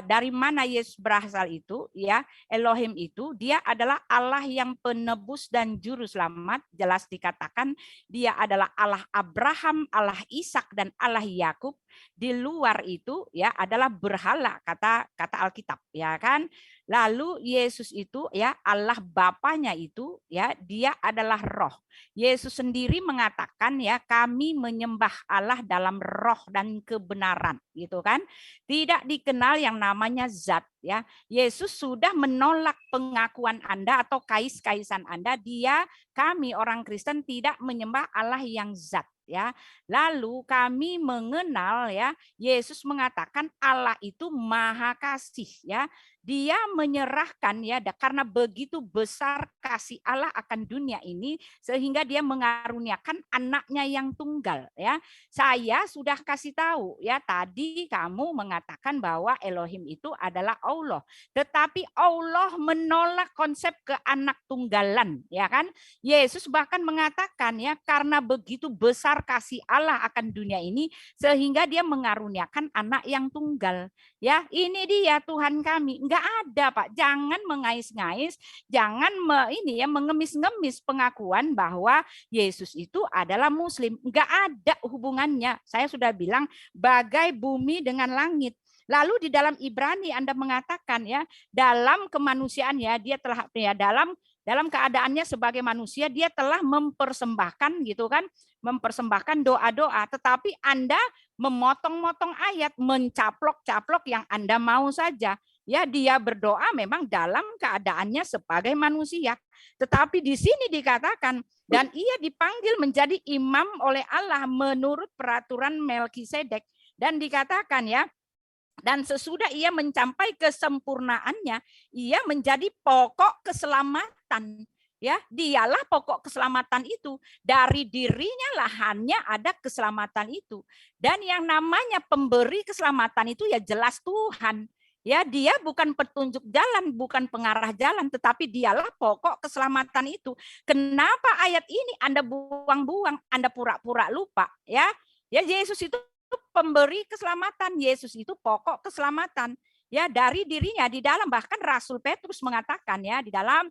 dari mana Yesus berasal itu ya, Elohim itu dia adalah Allah yang penebus dan juru selamat. Jelas dikatakan dia adalah Allah Abraham, Allah Ishak dan Allah Yakub. Di luar itu ya adalah berhala, kata Alkitab ya kan. Lalu Yesus itu ya Allah Bapanya itu ya dia adalah roh. Yesus sendiri mengatakan ya kami menyembah Allah dalam roh dan kebenaran gitu kan. Tidak dikenal yang namanya zat ya. Yesus sudah menolak pengakuan Anda atau kais-kaisan Anda. Kami orang Kristen tidak menyembah Allah yang zat ya. Lalu kami mengenal ya Yesus mengatakan Allah itu maha kasih ya. Dia menyerahkan ya karena begitu besar kasih Allah akan dunia ini sehingga dia mengaruniakan anaknya yang tunggal ya. Saya sudah kasih tahu ya tadi kamu mengatakan bahwa Elohim itu adalah Allah, tetapi Allah menolak konsep keanak tunggalan ya kan. Yesus bahkan mengatakan ya karena begitu besar kasih Allah akan dunia ini sehingga dia mengaruniakan anak yang tunggal. Ya, ini dia Tuhan kami. Enggak ada, Pak. Jangan mengais-ngais, jangan mengemis-ngemis pengakuan bahwa Yesus itu adalah Muslim. Enggak ada hubungannya. Saya sudah bilang bagai bumi dengan langit. Lalu di dalam Ibrani Anda mengatakan ya, dalam kemanusiaan ya, dia telah ya dalam keadaannya sebagai manusia dia telah mempersembahkan gitu kan, mempersembahkan doa-doa, tetapi Anda memotong-motong ayat, mencaplok-caplok yang Anda mau saja. Ya, dia berdoa memang dalam keadaannya sebagai manusia. Tetapi di sini dikatakan dan ia dipanggil menjadi imam oleh Allah menurut peraturan Melkisedek dan dikatakan ya, dan sesudah ia mencapai kesempurnaannya, ia menjadi pokok keselamatan. Ya, dialah pokok keselamatan itu. Dari dirinya lah hanya ada keselamatan itu. Dan yang namanya pemberi keselamatan itu ya jelas Tuhan. Ya, dia bukan petunjuk jalan, bukan pengarah jalan, tetapi dialah pokok keselamatan itu. Kenapa ayat ini Anda buang-buang, Anda pura-pura lupa, ya? Ya, Yesus itu pemberi keselamatan, Yesus itu pokok keselamatan. Ya, dari dirinya di dalam, bahkan Rasul Petrus mengatakan ya di dalam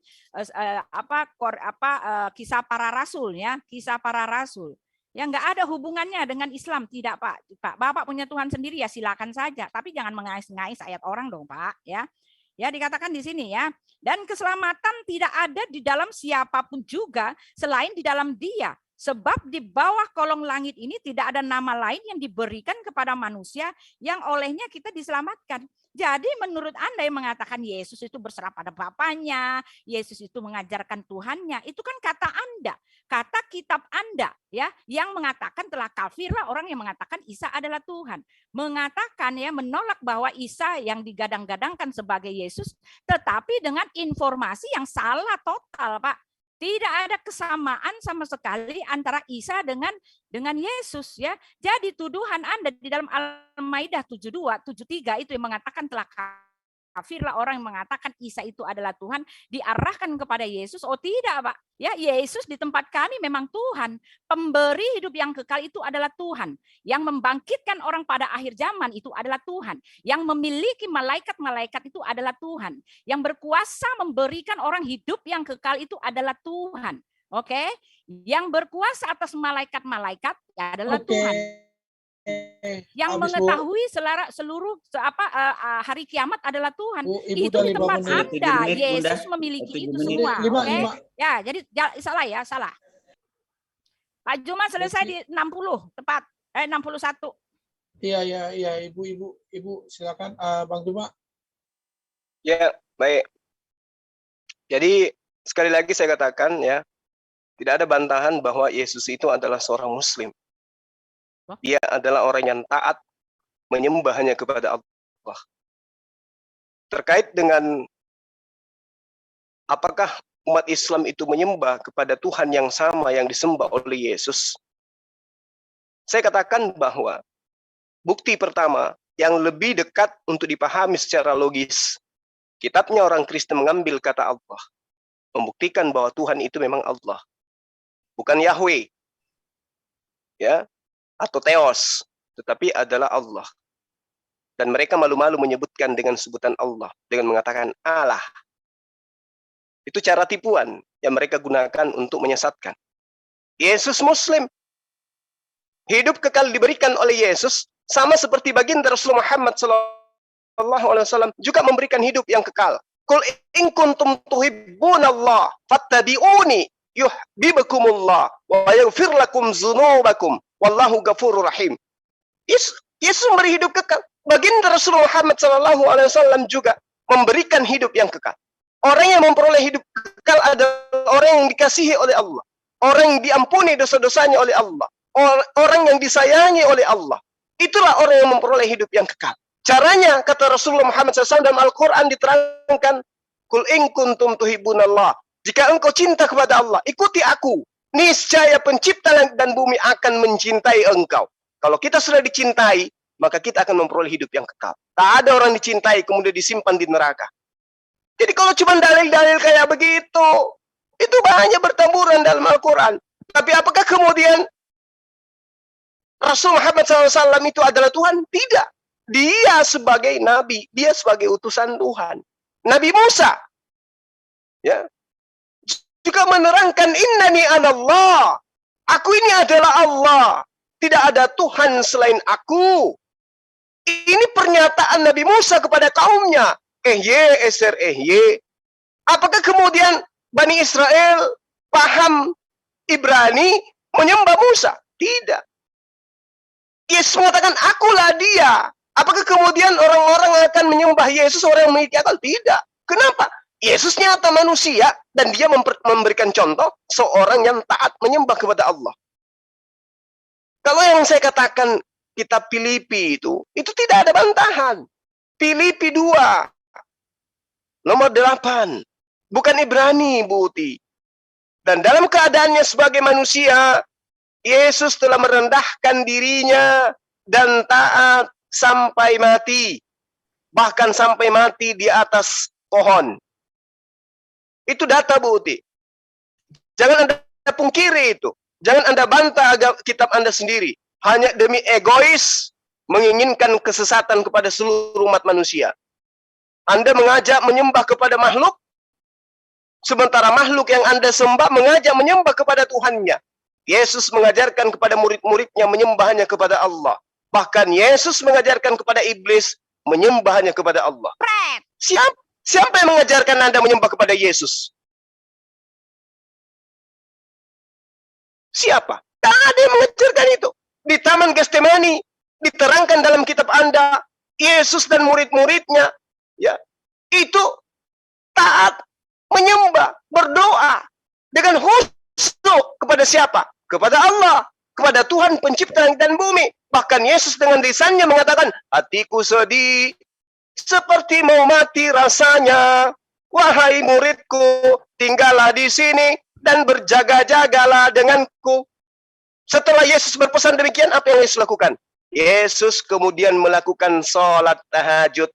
Kisah Para Rasul ya, Kisah Para Rasul. Ya, nggak ada hubungannya dengan Islam, tidak Pak. Bapak punya Tuhan sendiri ya silakan saja, tapi jangan mengais-ngais ayat orang dong Pak ya. Ya, dikatakan di sini ya. Dan keselamatan tidak ada di dalam siapapun juga selain di dalam Dia. Sebab di bawah kolong langit ini tidak ada nama lain yang diberikan kepada manusia yang olehnya kita diselamatkan. Jadi menurut Anda yang mengatakan Yesus itu berserah pada Bapaknya, Yesus itu mengajarkan Tuhannya, itu kan kata Anda, kata kitab Anda ya, yang mengatakan telah kafirlah orang yang mengatakan Isa adalah Tuhan. Mengatakan ya, menolak bahwa Isa yang digadang-gadangkan sebagai Yesus, tetapi dengan informasi yang salah total, Pak. Tidak ada kesamaan sama sekali antara Isa dengan Yesus ya. Jadi tuduhan Anda di dalam Al-Maidah 72, 73 itu yang mengatakan telah kafirlah orang yang mengatakan Isa itu adalah Tuhan diarahkan kepada Yesus. Oh tidak Pak. Ya, Yesus di tempat kami memang Tuhan. Pemberi hidup yang kekal itu adalah Tuhan. Yang membangkitkan orang pada akhir zaman itu adalah Tuhan. Yang memiliki malaikat-malaikat itu adalah Tuhan. Yang berkuasa memberikan orang hidup yang kekal itu adalah Tuhan. Oke? Yang berkuasa atas malaikat-malaikat adalah Tuhan. Yang mengetahui seluruh hari kiamat adalah Tuhan. Itu di tempat Anda. Yesus memiliki itu semua. Okay? Ya, jadi salah. Pak Juma selesai di 60 tepat. 61. Iya, Ibu silakan, Bang Juma. Ya, baik. Jadi sekali lagi saya katakan ya, tidak ada bantahan bahwa Yesus itu adalah seorang Muslim. Dia adalah orang yang taat menyembah hanya kepada Allah. Terkait dengan apakah umat Islam itu menyembah kepada Tuhan yang sama yang disembah oleh Yesus, saya katakan bahwa bukti pertama yang lebih dekat untuk dipahami secara logis, kitabnya orang Kristen mengambil kata Allah, membuktikan bahwa Tuhan itu memang Allah, bukan Yahweh, ya, atau Theos, tetapi adalah Allah. Dan mereka malu-malu menyebutkan dengan sebutan Allah, dengan mengatakan Allah. Itu cara tipuan yang mereka gunakan untuk menyesatkan. Yesus Muslim. Hidup kekal diberikan oleh Yesus, sama seperti baginda Rasulullah Muhammad SAW juga memberikan hidup yang kekal. Qul in kuntum tuhibbunallah fattabi'uni yuhibbukumullah wa yaghfir lakum dzunubakum wallahu ghafurur rahim. Yesus memberi hidup kekal. Baginda Rasulullah Muhammad SAW juga memberikan hidup yang kekal. Orang yang memperoleh hidup kekal adalah orang yang dikasihi oleh Allah, orang yang diampuni dosa-dosanya oleh Allah, orang yang disayangi oleh Allah. Itulah orang yang memperoleh hidup yang kekal. Caranya, kata Rasulullah Muhammad SAW dalam Al-Quran diterangkan, Qul in kuntum tuhibbunallah. Jika engkau cinta kepada Allah, ikuti aku. Niscaya pencipta langit dan bumi akan mencintai engkau. Kalau kita sudah dicintai, maka kita akan memperoleh hidup yang kekal. Tak ada orang dicintai kemudian disimpan di neraka. Jadi kalau cuma dalil-dalil kayak begitu, itu banyak bertaburan dalam Al-Quran. Tapi apakah kemudian Rasul Muhammad SAW itu adalah Tuhan? Tidak. Dia sebagai nabi, dia sebagai utusan Tuhan. Nabi Musa, ya, juga menerangkan innani anallah. Aku ini adalah Allah. Tidak ada Tuhan selain aku. Ini pernyataan Nabi Musa kepada kaumnya. Apakah kemudian Bani Israel paham Ibrani menyembah Musa? Tidak. Yesus mengatakan, akulah dia. Apakah kemudian orang-orang akan menyembah Yesus, orang yang memiliki akal? Tidak. Kenapa? Yesus nyata manusia, dan dia memberikan contoh seorang yang taat menyembah kepada Allah. Kalau yang saya katakan kitab Filipi itu tidak ada bantahan. Filipi 2, nomor 8. Bukan Ibrani, Bu Uti. Dan dalam keadaannya sebagai manusia, Yesus telah merendahkan dirinya dan taat sampai mati. Bahkan sampai mati di atas pohon. Itu data, Bu Uti. Jangan Anda pungkiri itu. Jangan Anda bantah kitab Anda sendiri. Hanya demi egois menginginkan kesesatan kepada seluruh umat manusia. Anda mengajak menyembah kepada makhluk, sementara makhluk yang Anda sembah mengajak menyembah kepada Tuhannya. Yesus mengajarkan kepada murid-muridnya menyembahnya kepada Allah. Bahkan Yesus mengajarkan kepada iblis menyembahnya kepada Allah. Siapa yang mengajarkan Anda menyembah kepada Yesus? Siapa? Tak ada yang mengajarkan itu. Di Taman Getsemani diterangkan dalam kitab Anda, Yesus dan murid-muridnya, ya, itu taat, menyembah, berdoa dengan khusyuk kepada siapa? Kepada Allah, kepada Tuhan pencipta langit dan bumi. Bahkan Yesus dengan lisannya mengatakan, hatiku sedih, seperti mau mati rasanya. Wahai muridku, tinggallah di sini dan berjaga-jagalah denganku. Setelah Yesus berpesan demikian, apa yang Yesus lakukan? Yesus kemudian melakukan sholat tahajud.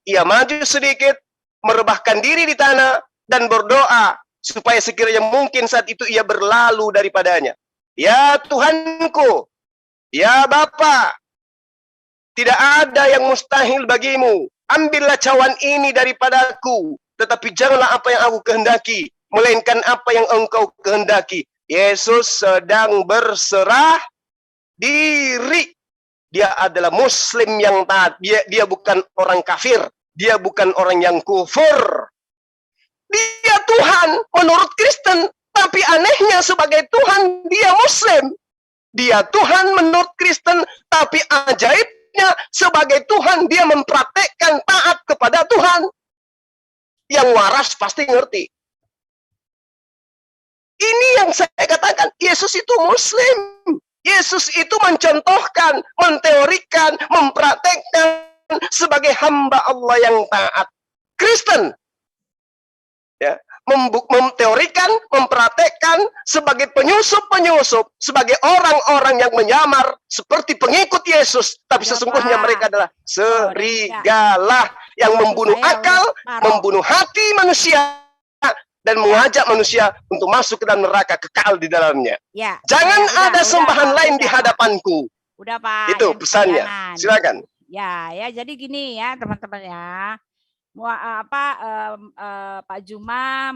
Ia maju sedikit, merebahkan diri di tanah, dan berdoa, supaya sekiranya mungkin saat itu ia berlalu daripadanya. Ya Tuhanku, ya Bapa, tidak ada yang mustahil bagimu. Ambillah cawan ini daripadaku, tetapi janganlah apa yang aku kehendaki, melainkan apa yang engkau kehendaki. Yesus sedang berserah diri. Dia adalah Muslim yang taat. Dia bukan orang kafir. Dia bukan orang yang kufur. Dia Tuhan menurut Kristen, Tapi anehnya sebagai Tuhan dia Muslim. Dia Tuhan menurut Kristen, tapi ajaibnya sebagai Tuhan dia mempraktekkan taat kepada Tuhan. Yang waras pasti ngerti. Ini yang saya katakan, Yesus itu Muslim. Yesus itu mencontohkan, menteorikan, mempraktekkan sebagai hamba Allah yang taat. Kristen, ya, memteorikan, mempraktekkan sebagai penyusup-penyusup, sebagai orang-orang yang menyamar seperti pengikut Yesus, tapi sesungguhnya mereka adalah serigala yang membunuh akal, membunuh hati manusia, dan mengajak manusia untuk masuk ke dalam neraka kekal di dalamnya. Ya, Jangan ada sembahan lain di hadapanku. Udah Pak. Itu pesannya. Silakan. Ya, jadi gini ya teman-teman ya. Pak Juma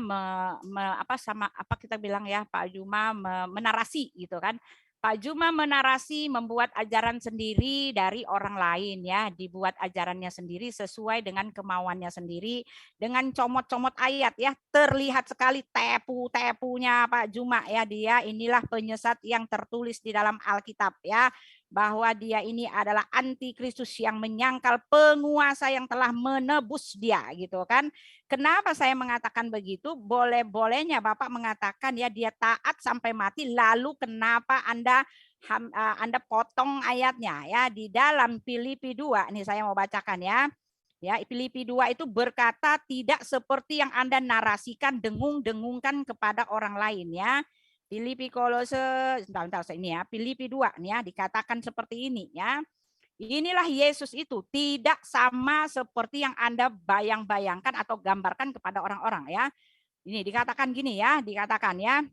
kita bilang ya, Pak Juma menarasi gitu kan. Pak Juma menarasi, membuat ajaran sendiri dari orang lain ya, dibuat ajarannya sendiri sesuai dengan kemauannya sendiri, dengan comot-comot ayat ya, terlihat sekali tepu-tepunya Pak Juma ya, dia inilah penyesat yang tertulis di dalam Alkitab ya, bahwa dia ini adalah antikristus yang menyangkal penguasa yang telah menebus dia gitu kan. Kenapa saya mengatakan begitu? Boleh-bolehnya Bapak mengatakan ya dia taat sampai mati, lalu kenapa Anda potong ayatnya ya di dalam Filipi 2. Ini saya mau bacakan ya. Ya, Filipi 2 itu berkata tidak seperti yang Anda narasikan, dengung-dengungkan kepada orang lain ya. Filipi Filipi 2 nih ya, dikatakan seperti ini ya. Inilah Yesus itu tidak sama seperti yang Anda bayang-bayangkan atau gambarkan kepada orang-orang ya. Ini dikatakan gini ya, dikatakan ya.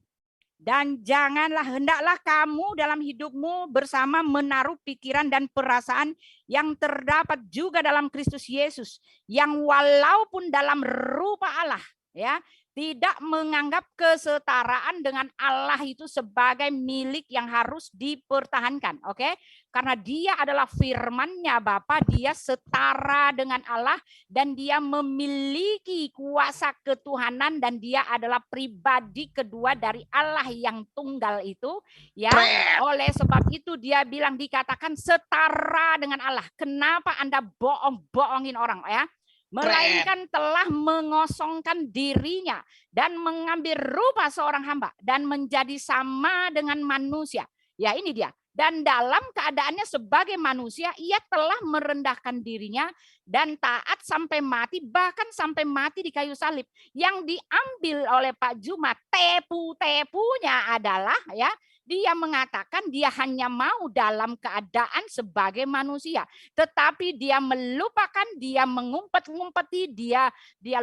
Dan hendaklah kamu dalam hidupmu bersama menaruh pikiran dan perasaan yang terdapat juga dalam Kristus Yesus, yang walaupun dalam rupa Allah ya, tidak menganggap kesetaraan dengan Allah itu sebagai milik yang harus dipertahankan. Oke? Karena dia adalah firman-Nya Bapa, dia setara dengan Allah dan dia memiliki kuasa ketuhanan dan dia adalah pribadi kedua dari Allah yang tunggal itu ya. Oleh sebab itu dia bilang, dikatakan setara dengan Allah. Kenapa Anda bohong-bohongin orang ya? Melainkan telah mengosongkan dirinya dan mengambil rupa seorang hamba dan menjadi sama dengan manusia. Ya ini dia. Dan dalam keadaannya sebagai manusia, ia telah merendahkan dirinya dan taat sampai mati, bahkan sampai mati di kayu salib. Yang diambil oleh Pak Juma, tepu-tepunya adalah ya, dia mengatakan dia hanya mau dalam keadaan sebagai manusia, tetapi dia melupakan, dia mengumpet-ngumpeti, dia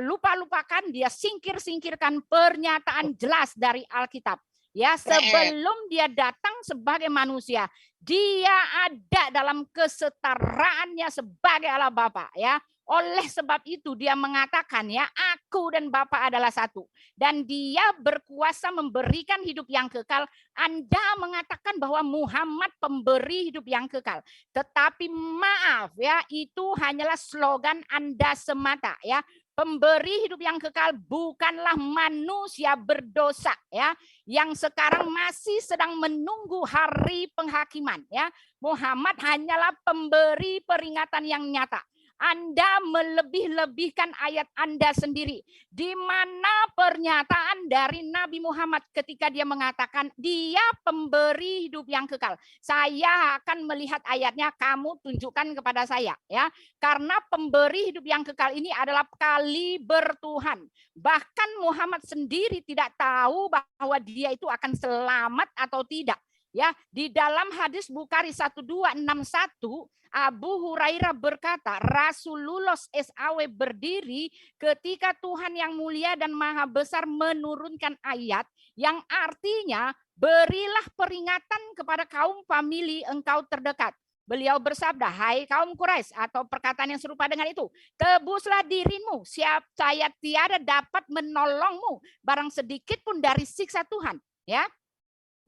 lupa-lupakan, dia singkir-singkirkan pernyataan jelas dari Alkitab. Ya, sebelum dia datang sebagai manusia, dia ada dalam kesetaraannya sebagai Allah Bapa ya. Oleh sebab itu dia mengatakan ya, aku dan Bapa adalah satu. Dan dia berkuasa memberikan hidup yang kekal. Anda mengatakan bahwa Muhammad pemberi hidup yang kekal. Tetapi maaf ya, itu hanyalah slogan Anda semata ya. Pemberi hidup yang kekal bukanlah manusia berdosa ya, yang sekarang masih sedang menunggu hari penghakiman ya. Muhammad hanyalah pemberi peringatan yang nyata. Anda melebih-lebihkan ayat Anda sendiri. Di mana pernyataan dari Nabi Muhammad ketika dia mengatakan dia pemberi hidup yang kekal. Saya akan melihat ayatnya, kamu tunjukkan kepada saya ya. Karena pemberi hidup yang kekal ini adalah kaliber Tuhan. Bahkan Muhammad sendiri tidak tahu bahwa dia itu akan selamat atau tidak. Ya, di dalam hadis Bukhari 1261 Abu Hurairah berkata, Rasulullah SAW berdiri ketika Tuhan yang mulia dan maha besar menurunkan ayat yang artinya berilah peringatan kepada kaum famili engkau terdekat. Beliau bersabda, hai kaum Quraisy, atau perkataan yang serupa dengan itu, tebuslah dirimu, saya tiada dapat menolongmu barang sedikit pun dari siksa Tuhan. Ya.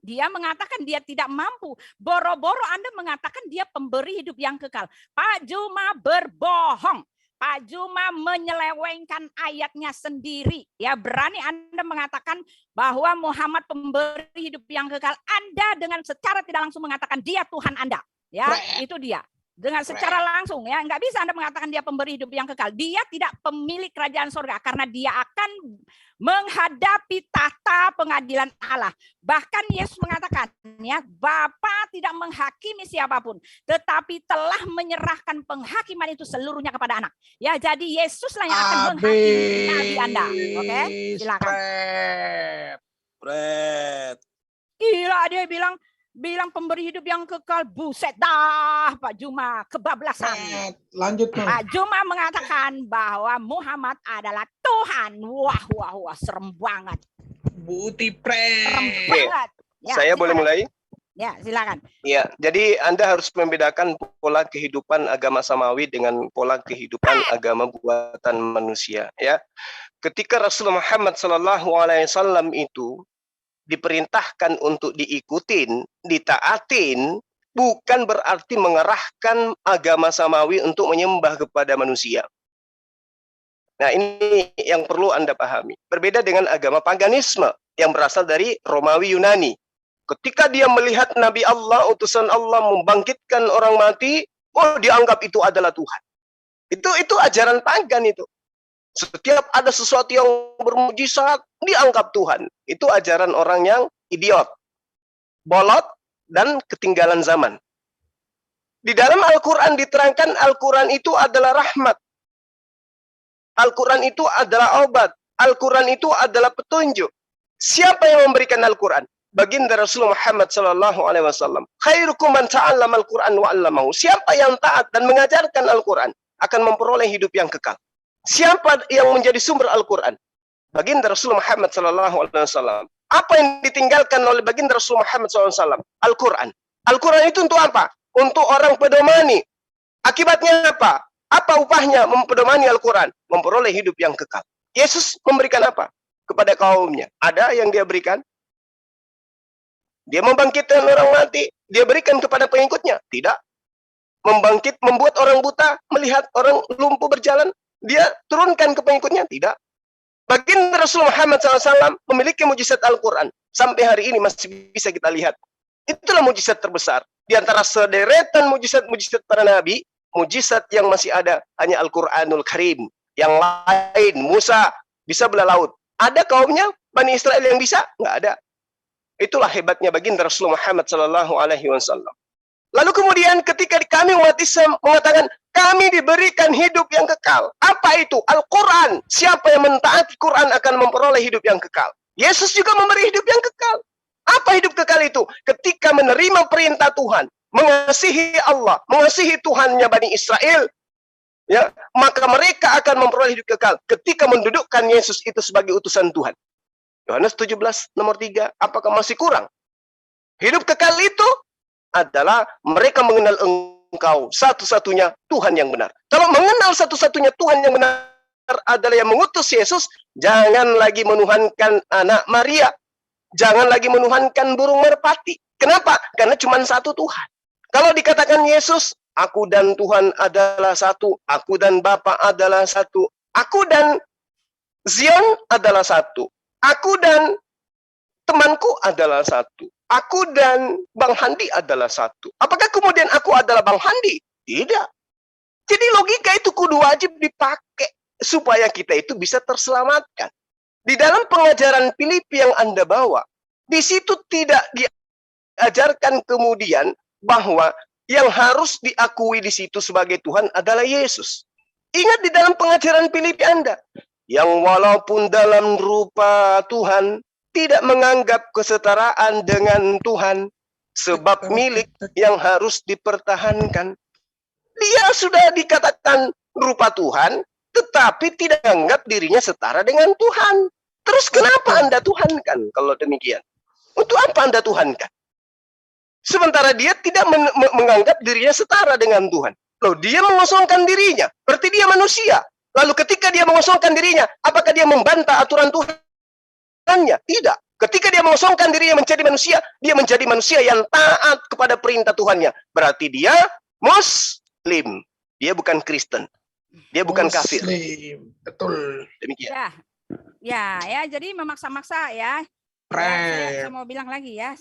Dia mengatakan dia tidak mampu. Boro-boro Anda mengatakan dia pemberi hidup yang kekal. Pak Juma berbohong. Pak Juma menyelewengkan ayatnya sendiri. Ya, berani Anda mengatakan bahwa Muhammad pemberi hidup yang kekal. Anda dengan secara tidak langsung mengatakan dia Tuhan Anda. Ya, itu dia. Dengan secara langsung, ya, nggak bisa Anda mengatakan dia pemberi hidup yang kekal. Dia tidak pemilik kerajaan surga karena dia akan menghadapi tahta pengadilan Allah. Bahkan Yesus mengatakan, ya, Bapa tidak menghakimi siapapun, tetapi telah menyerahkan penghakiman itu seluruhnya kepada anak. Ya, jadi Yesuslah yang akan menghakimi nabi Anda. Oke, silakan. Gila, dia bilang pemberi hidup yang kekal. Buset dah, Pak Juma, kebablasan. Lanjut, Pak Juma mengatakan bahwa Muhammad adalah Tuhan. Wah, serem banget. Serem banget. Ya, saya boleh mulai? Ya, silakan. Ya, jadi Anda harus membedakan pola kehidupan agama samawi dengan pola kehidupan agama buatan manusia. Ya, ketika Rasulullah Muhammad SAW itu diperintahkan untuk diikutin, ditaatin, bukan berarti mengarahkan agama samawi untuk menyembah kepada manusia. Nah, ini yang perlu Anda pahami. Berbeda dengan agama paganisme yang berasal dari Romawi Yunani. Ketika dia melihat Nabi Allah, utusan Allah membangkitkan orang mati, oh, dianggap itu adalah Tuhan. Itu ajaran pagan itu. Setiap ada sesuatu yang bermujizat, dianggap Tuhan. Itu ajaran orang yang idiot, bolot, dan ketinggalan zaman. Di dalam Al-Quran diterangkan Al-Quran itu adalah rahmat. Al-Quran itu adalah obat. Al-Quran itu adalah petunjuk. Siapa yang memberikan Al-Quran? Baginda Rasulullah Muhammad SAW. Khairukum man ta'allama Al-Quran wa 'allamahu. Siapa yang taat dan mengajarkan Al-Quran akan memperoleh hidup yang kekal. Siapa yang menjadi sumber Al-Quran? Baginda Rasulullah Muhammad SAW. Apa yang ditinggalkan oleh baginda Rasulullah Muhammad SAW? Al-Quran. Al-Quran itu untuk apa? Untuk orang pedomani. Akibatnya apa? Apa upahnya mempedomani Al-Quran? Memperoleh hidup yang kekal. Yesus memberikan apa kepada kaumnya? Ada yang dia berikan? Dia membangkitkan orang mati. Dia berikan kepada pengikutnya? Tidak. Membuat orang buta melihat, orang lumpuh berjalan. Dia turunkan ke pengikutnya? Tidak. Baginda Rasulullah Muhammad SAW memiliki mujizat Al-Quran. Sampai hari ini masih bisa kita lihat. Itulah mujizat terbesar. Di antara sederetan mujizat para nabi, mujizat yang masih ada hanya Al-Quranul Karim. Yang lain, Musa bisa belah laut. Ada kaumnya, Bani Israel yang bisa? Nggak ada. Itulah hebatnya baginda Rasulullah Muhammad SAW. Lalu kemudian ketika kami umat Islam mengatakan kami diberikan hidup yang kekal. Apa itu? Al-Quran. Siapa yang mentaati Quran akan memperoleh hidup yang kekal. Yesus juga memberi hidup yang kekal. Apa hidup kekal itu? Ketika menerima perintah Tuhan, mengasihi Allah, mengasihi Tuhannya Bani Israel, ya, maka mereka akan memperoleh hidup kekal ketika mendudukkan Yesus itu sebagai utusan Tuhan. Yohanes 17 nomor 3. Apakah masih kurang? Hidup kekal itu adalah mereka mengenal Engkau satu-satunya Tuhan yang benar. Kalau mengenal satu-satunya Tuhan yang benar adalah yang mengutus Yesus, jangan lagi menuhankan anak Maria, jangan lagi menuhankan burung merpati. Kenapa? Karena cuma satu Tuhan. Kalau dikatakan Yesus, aku dan Tuhan adalah satu, aku dan Bapa adalah satu, aku dan Zion adalah satu, aku dan temanku adalah satu. Aku dan Bang Handi adalah satu. Apakah kemudian aku adalah Bang Handi? Tidak. Jadi logika itu kudu wajib dipakai supaya kita itu bisa terselamatkan. Di dalam pengajaran Filipi yang Anda bawa, di situ tidak diajarkan kemudian bahwa yang harus diakui di situ sebagai Tuhan adalah Yesus. Ingat di dalam pengajaran Filipi Anda, yang walaupun dalam rupa Tuhan, tidak menganggap kesetaraan dengan Tuhan sebab milik yang harus dipertahankan. Dia sudah dikatakan rupa Tuhan, tetapi tidak menganggap dirinya setara dengan Tuhan. Terus kenapa Anda Tuhankan kalau demikian? Untuk apa Anda Tuhankan? Sementara dia tidak menganggap dirinya setara dengan Tuhan. Loh, dia mengosongkan dirinya, berarti dia manusia. Lalu ketika dia mengosongkan dirinya, apakah dia membantah aturan Tuhan? Tidak. Ketika dia mengosongkan dirinya menjadi manusia, dia menjadi manusia yang taat kepada perintah Tuhannya. Berarti dia Muslim. Dia bukan Kristen. Dia bukan kafir. Muslim. Betul. Demikian. Ya, jadi memaksa-maksa ya. Saya mau bilang lagi ya,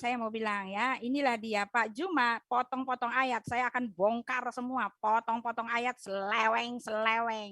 inilah dia Pak Juma, potong-potong ayat, saya akan bongkar semua, potong-potong ayat seleweng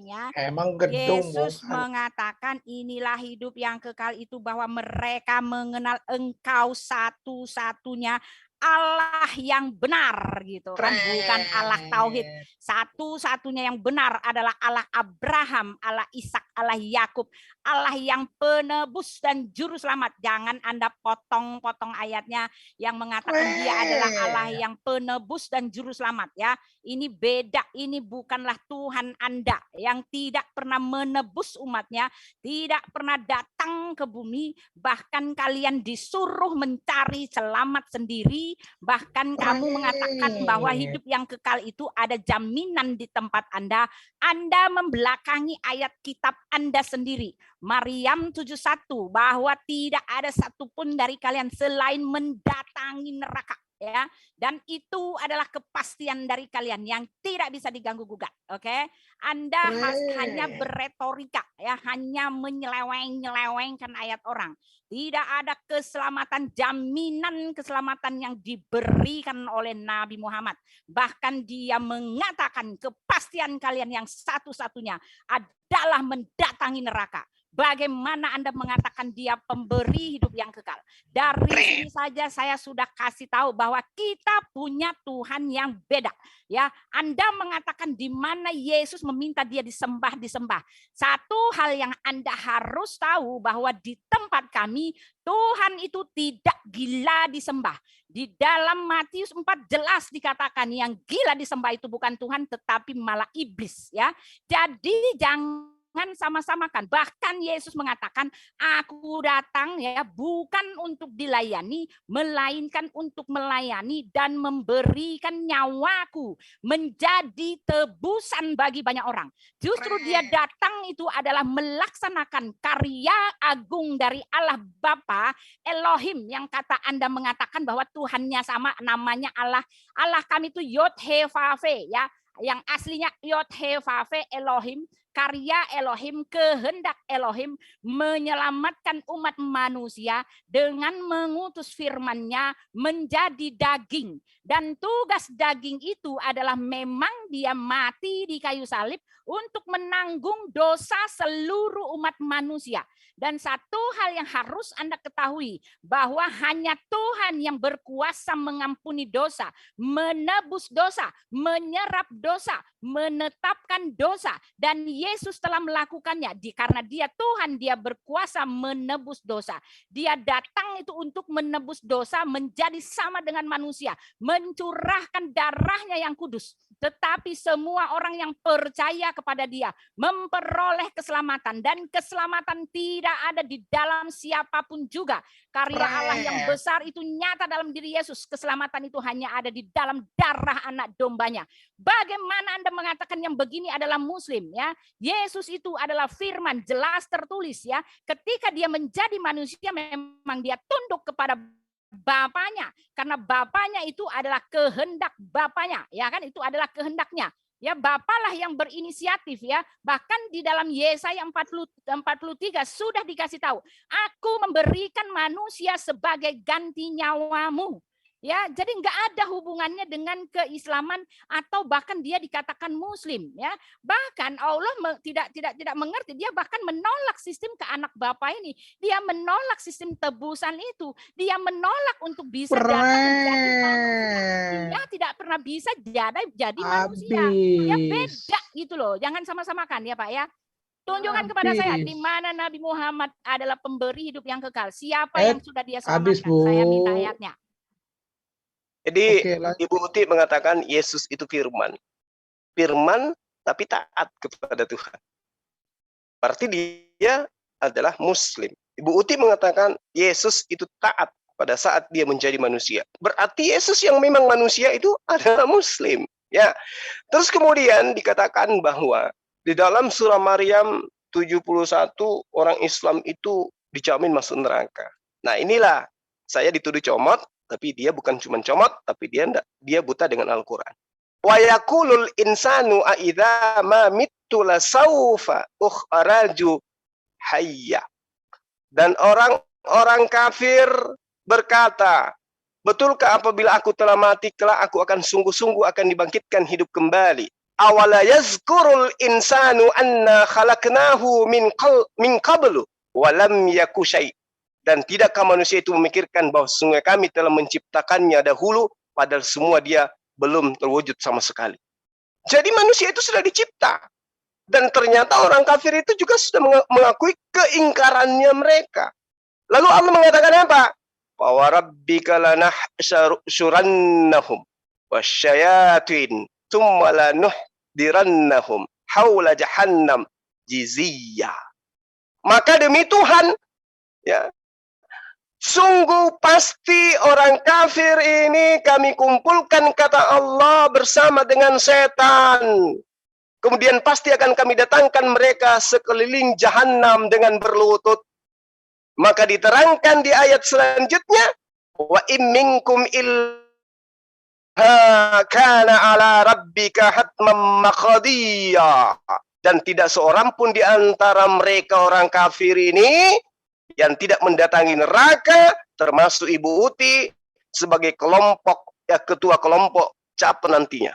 ya. Emang gedung Yesus bongkar. mengatakan inilah hidup yang kekal itu, bahwa mereka mengenal Engkau satu-satunya Allah yang benar gitu kan, bukan Allah tauhid. Satu-satunya yang benar adalah Allah Abraham, Allah Ishak, Allah Yakub, Allah yang penebus dan juru selamat. Jangan Anda potong-potong ayatnya yang mengatakan dia adalah Allah yang penebus dan juru selamat ya. Ini beda, ini bukanlah Tuhan Anda yang tidak pernah menebus umatnya, tidak pernah datang ke bumi, bahkan kalian disuruh mencari selamat sendiri. Bahkan kamu mengatakan bahwa hidup yang kekal itu ada jaminan di tempat Anda. Anda membelakangi ayat kitab Anda sendiri. Maryam 71, bahwa tidak ada satupun dari kalian selain mendatangi neraka. Ya, dan itu adalah kepastian dari kalian yang tidak bisa diganggu gugat. Oke, Anda hanya berretorika, ya, hanya menyeleweng-nyelewengkan ayat orang. Tidak ada keselamatan, jaminan keselamatan yang diberikan oleh Nabi Muhammad. Bahkan dia mengatakan kepastian kalian yang satu-satunya adalah mendatangi neraka. Bagaimana Anda mengatakan dia pemberi hidup yang kekal? Dari sini saja saya sudah kasih tahu bahwa kita punya Tuhan yang beda. Ya, Anda mengatakan di mana Yesus meminta dia disembah. Satu hal yang Anda harus tahu bahwa di tempat kami Tuhan itu tidak gila disembah. Di dalam Matius 4 jelas dikatakan yang gila disembah itu bukan Tuhan tetapi malah iblis. Ya, jadi jangan sama-samakan. Bahkan Yesus mengatakan, aku datang ya bukan untuk dilayani, melainkan untuk melayani dan memberikan nyawaku menjadi tebusan bagi banyak orang. Justru dia datang itu adalah melaksanakan karya agung dari Allah Bapa Elohim, yang kata Anda mengatakan bahwa Tuhannya sama, namanya Allah. Allah kami itu Yod He Vav He ya, yang aslinya Yod He Vav He Elohim. Karya Elohim, kehendak Elohim menyelamatkan umat manusia dengan mengutus firman-Nya menjadi daging. Dan tugas daging itu adalah memang dia mati di kayu salib untuk menanggung dosa seluruh umat manusia. Dan satu hal yang harus Anda ketahui, bahwa hanya Tuhan yang berkuasa mengampuni dosa, menebus dosa, menyerap dosa, menetapkan dosa. Dan Yesus telah melakukannya. Karena dia Tuhan, dia berkuasa menebus dosa. Dia datang itu untuk menebus dosa, menjadi sama dengan manusia, mencurahkan darahnya yang kudus. Tetapi semua orang yang percaya kepada dia memperoleh keselamatan, dan keselamatan tidak ada di dalam siapapun juga. Karya Allah yang besar itu nyata dalam diri Yesus. Keselamatan itu hanya ada di dalam darah anak dombanya. Bagaimana Anda mengatakan yang begini adalah Muslim ya? Yesus itu adalah firman, jelas tertulis ya. Ketika dia menjadi manusia memang dia tunduk kepada Bapaknya, karena Bapaknya itu adalah kehendak Bapaknya, ya kan, itu adalah kehendaknya. Ya, Bapalah yang berinisiatif ya. Bahkan di dalam Yesaya 43 sudah dikasih tahu, aku memberikan manusia sebagai ganti nyawamu. Ya, jadi nggak ada hubungannya dengan keislaman atau bahkan dia dikatakan Muslim. Ya, bahkan Allah tidak mengerti. Dia bahkan menolak sistem ke anak Bapa ini. Dia menolak sistem tebusan itu. Dia menolak untuk bisa datang menjadi manusia. Dia tidak pernah bisa jadi manusia. Ya beda gitu loh. Jangan sama-samakan ya Pak ya. Tunjukkan kepada saya di mana Nabi Muhammad adalah pemberi hidup yang kekal. Siapa yang sudah dia selamatkan? Saya minta ayatnya. Jadi Ibu Uti mengatakan Yesus itu firman. Firman tapi taat kepada Tuhan. Berarti dia adalah Muslim. Ibu Uti mengatakan Yesus itu taat pada saat dia menjadi manusia. Berarti Yesus yang memang manusia itu adalah Muslim. Ya. Terus kemudian dikatakan bahwa di dalam surah Maryam 71 orang Islam itu dijamin masuk neraka. Nah inilah saya dituduh comot. Tapi dia bukan cuma comot, tapi dia buta dengan Al-Quran. Wa yaqulul insanu a'idza ma mit amantu la saufa ukhraju hayya. Dan orang-orang kafir berkata, betulkah apabila aku telah mati, kelak aku akan sungguh-sungguh akan dibangkitkan hidup kembali. Awala yazkurul insanu anna khalaqnahu min qablu wa lam yaku syai'. Dan tidakkah manusia itu memikirkan bahwa sesungguhnya kami telah menciptakannya dahulu, padahal semua dia belum terwujud sama sekali. Jadi manusia itu sudah dicipta. Dan ternyata orang kafir itu juga sudah mengakui keingkarannya mereka. Lalu Allah mengatakan apa? Wa rabbika lanahsyurannahum wasyayatin tsumma lanuhdirannahum haula jahannam jiziyya. Maka demi Tuhan, ya, sungguh pasti orang kafir ini kami kumpulkan, kata Allah, bersama dengan setan. Kemudian pasti akan kami datangkan mereka sekeliling jahanam dengan berlutut. Maka diterangkan di ayat selanjutnya, wa in minkum illa kana ala rabbika hatman maqdiyya. Dan tidak seorang pun di antara mereka orang kafir ini yang tidak mendatangi neraka, termasuk Ibu Uti sebagai kelompok, ya, ketua kelompok CAP nantinya.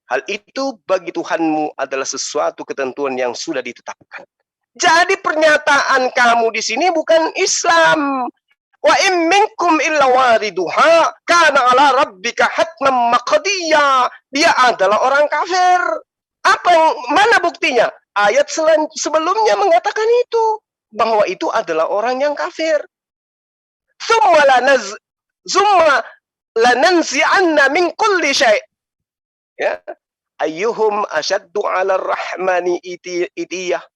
Hal itu bagi Tuhanmu adalah sesuatu ketentuan yang sudah ditetapkan. Jadi pernyataan kamu di sini bukan Islam. Wa in minkum illa wariduha kana ala rabbika hatman maqdiyya. Dia adalah orang kafir. Mana buktinya? Ayat sebelumnya mengatakan itu, bahwa itu adalah orang yang kafir. Summa lananzi'anna min kulli syai'. Ya, ayyuhum asyaddu 'ala ar-rahmani itiyah.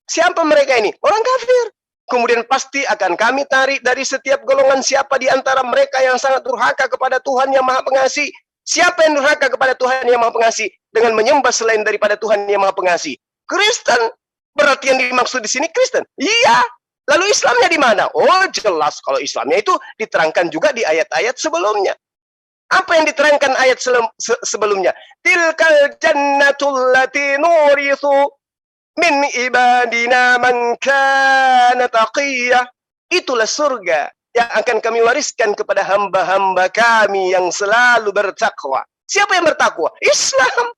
Siapa mereka ini? Orang kafir. Kemudian pasti akan kami tarik dari setiap golongan siapa di antara mereka yang sangat durhaka kepada Tuhan yang Maha Pengasih. Siapa yang durhaka kepada Tuhan yang Maha Pengasih dengan menyembah selain daripada Tuhan yang Maha Pengasih? Kristen. Berarti yang dimaksud di sini Kristen. Iya. Lalu Islamnya di mana? Oh, jelas kalau Islamnya itu diterangkan juga di ayat-ayat sebelumnya. Apa yang diterangkan ayat sebelumnya? Tilkal jannatul lati nurithu min ibadina man kana taqiyah. Itulah surga yang akan kami wariskan kepada hamba-hamba kami yang selalu bertakwa. Siapa yang bertakwa? Islam.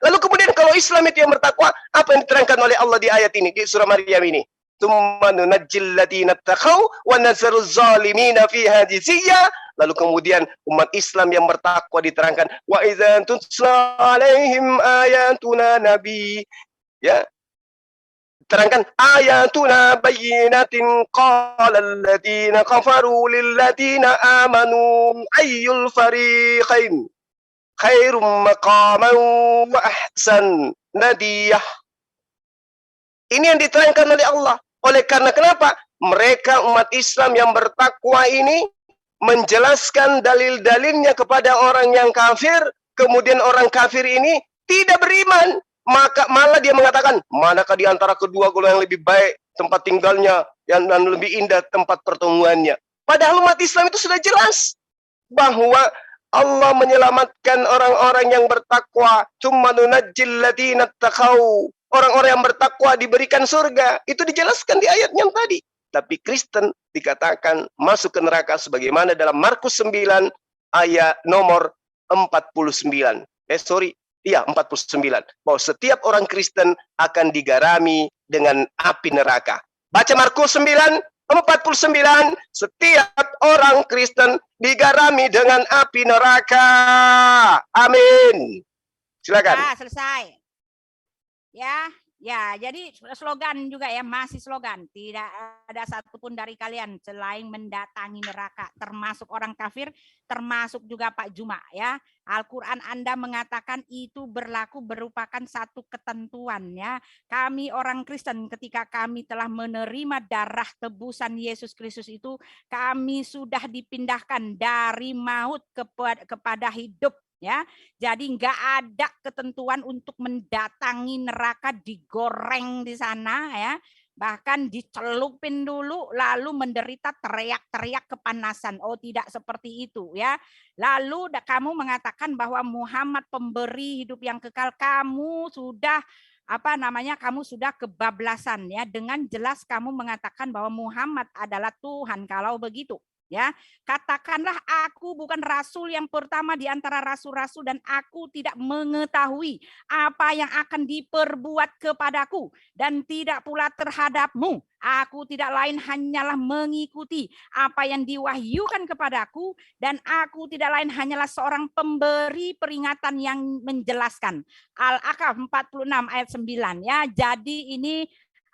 Lalu kemudian kalau Islam itu yang bertakwa, apa yang diterangkan oleh Allah di ayat ini, di surah Maryam ini? Tsumma nunajjil ladzina taqaw wa nazaru zalimina fiha jiziyya. Lalu kemudian umat Islam yang bertakwa diterangkan, wa idza tutla alaihim ayatuna nabi, ya, terangkan ayatuna bayyinatin qala alladziina kafaru lil ladziina amanu ayyul fariqain khairum maqaman wa ahsan nadiyah. Ini yang diterangkan oleh Allah. Oleh karena kenapa? Mereka umat Islam yang bertakwa ini menjelaskan dalil-dalilnya kepada orang yang kafir, kemudian orang kafir ini tidak beriman. Maka malah dia mengatakan, manakah di antara kedua golongan yang lebih baik tempat tinggalnya dan lebih indah tempat pertemuannya. Padahal umat Islam itu sudah jelas bahwa Allah menyelamatkan orang-orang yang bertakwa. Tsumma nunajjil ladzina taqaw. Orang-orang yang bertakwa diberikan surga. Itu dijelaskan di ayat yang tadi. Tapi Kristen dikatakan masuk ke neraka sebagaimana dalam Markus 9 ayat nomor 49. 49. Bahwa setiap orang Kristen akan digarami dengan api neraka. Baca Markus 9 49, setiap orang Kristen digarami dengan api neraka. Amin. Silakan. Ya, selesai. Ya, jadi slogan juga ya, masih slogan. Tidak ada satupun dari kalian selain mendatangi neraka, termasuk orang kafir, termasuk juga Pak Juma ya. Al-Quran Anda mengatakan itu berlaku merupakan satu ketentuan ya. Kami orang Kristen ketika kami telah menerima darah tebusan Yesus Kristus itu, kami sudah dipindahkan dari maut kepada hidup. Ya, jadi nggak ada ketentuan untuk mendatangi neraka, digoreng di sana ya, bahkan dicelupin dulu lalu menderita teriak-teriak kepanasan. Oh, tidak seperti itu ya. Lalu kamu mengatakan bahwa Muhammad pemberi hidup yang kekal, kamu sudah kamu sudah kebablasan ya, dengan jelas kamu mengatakan bahwa Muhammad adalah Tuhan. Kalau begitu ya, katakanlah aku bukan rasul yang pertama di antara rasul-rasul dan aku tidak mengetahui apa yang akan diperbuat kepadaku dan tidak pula terhadapmu. Aku tidak lain hanyalah mengikuti apa yang diwahyukan kepadaku dan aku tidak lain hanyalah seorang pemberi peringatan yang menjelaskan. Al-Ahqaf 46 ayat 9 ya. Jadi ini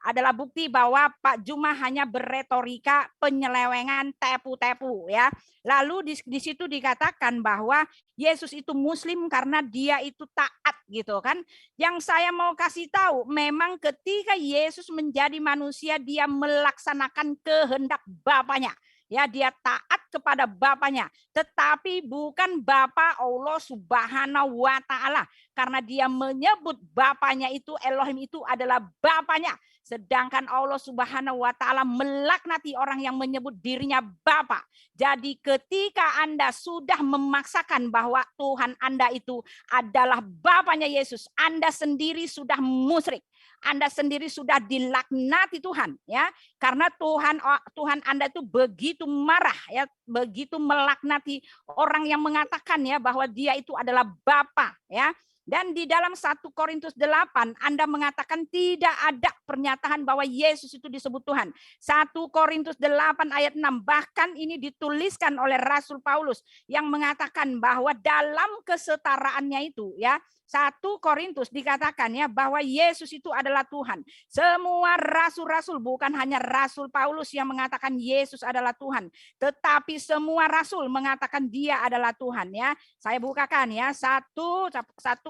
adalah bukti bahwa Pak Juma hanya berretorika, penyelewengan, tepu-tepu ya. Lalu di situ dikatakan bahwa Yesus itu muslim karena dia itu taat gitu kan. Yang saya mau kasih tahu, memang ketika Yesus menjadi manusia dia melaksanakan kehendak Bapaknya. Ya, dia taat kepada Bapaknya, tetapi bukan Bapa Allah Subhanahu wa taala, karena dia menyebut Bapaknya itu Elohim itu adalah Bapaknya. Sedangkan Allah Subhanahu wa taala melaknati orang yang menyebut dirinya Bapa. Jadi ketika Anda sudah memaksakan bahwa Tuhan Anda itu adalah Bapaknya Yesus, Anda sendiri sudah musyrik. Anda sendiri sudah dilaknati Tuhan ya, karena Tuhan Anda itu begitu marah ya, begitu melaknati orang yang mengatakan ya bahwa dia itu adalah Bapa ya. Dan di dalam 1 Korintus 8 Anda mengatakan tidak ada pernyataan bahwa Yesus itu disebut Tuhan. 1 Korintus 8 ayat 6 bahkan ini dituliskan oleh Rasul Paulus yang mengatakan bahwa dalam kesetaraannya itu ya, 1 Korintus dikatakan ya bahwa Yesus itu adalah Tuhan. Semua rasul-rasul, bukan hanya Rasul Paulus yang mengatakan Yesus adalah Tuhan, tetapi semua rasul mengatakan dia adalah Tuhan ya. Saya bukakan ya 1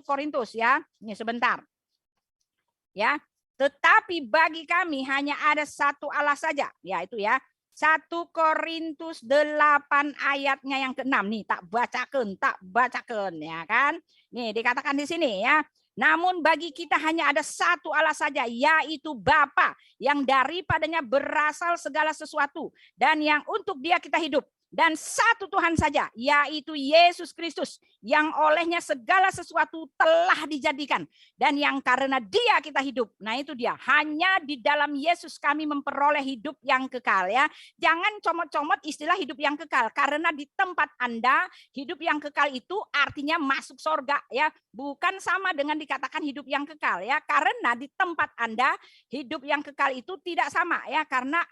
Korintus ya. Ini sebentar. Ya. Tetapi bagi kami hanya ada satu Allah saja, yaitu ya 1 Korintus 8 ayatnya yang ke-6 nih, tak bacakan ya kan. Nih dikatakan di sini ya. Namun bagi kita hanya ada satu Allah saja, yaitu Bapa, yang daripadanya berasal segala sesuatu dan yang untuk dia kita hidup. Dan satu Tuhan saja, yaitu Yesus Kristus, yang olehnya segala sesuatu telah dijadikan. Dan yang karena dia kita hidup. Nah itu dia, hanya di dalam Yesus kami memperoleh hidup yang kekal ya. Jangan comot-comot istilah hidup yang kekal. Karena di tempat Anda, hidup yang kekal itu artinya masuk surga ya. Bukan sama dengan dikatakan hidup yang kekal ya. Karena di tempat Anda, hidup yang kekal itu tidak sama ya. Karena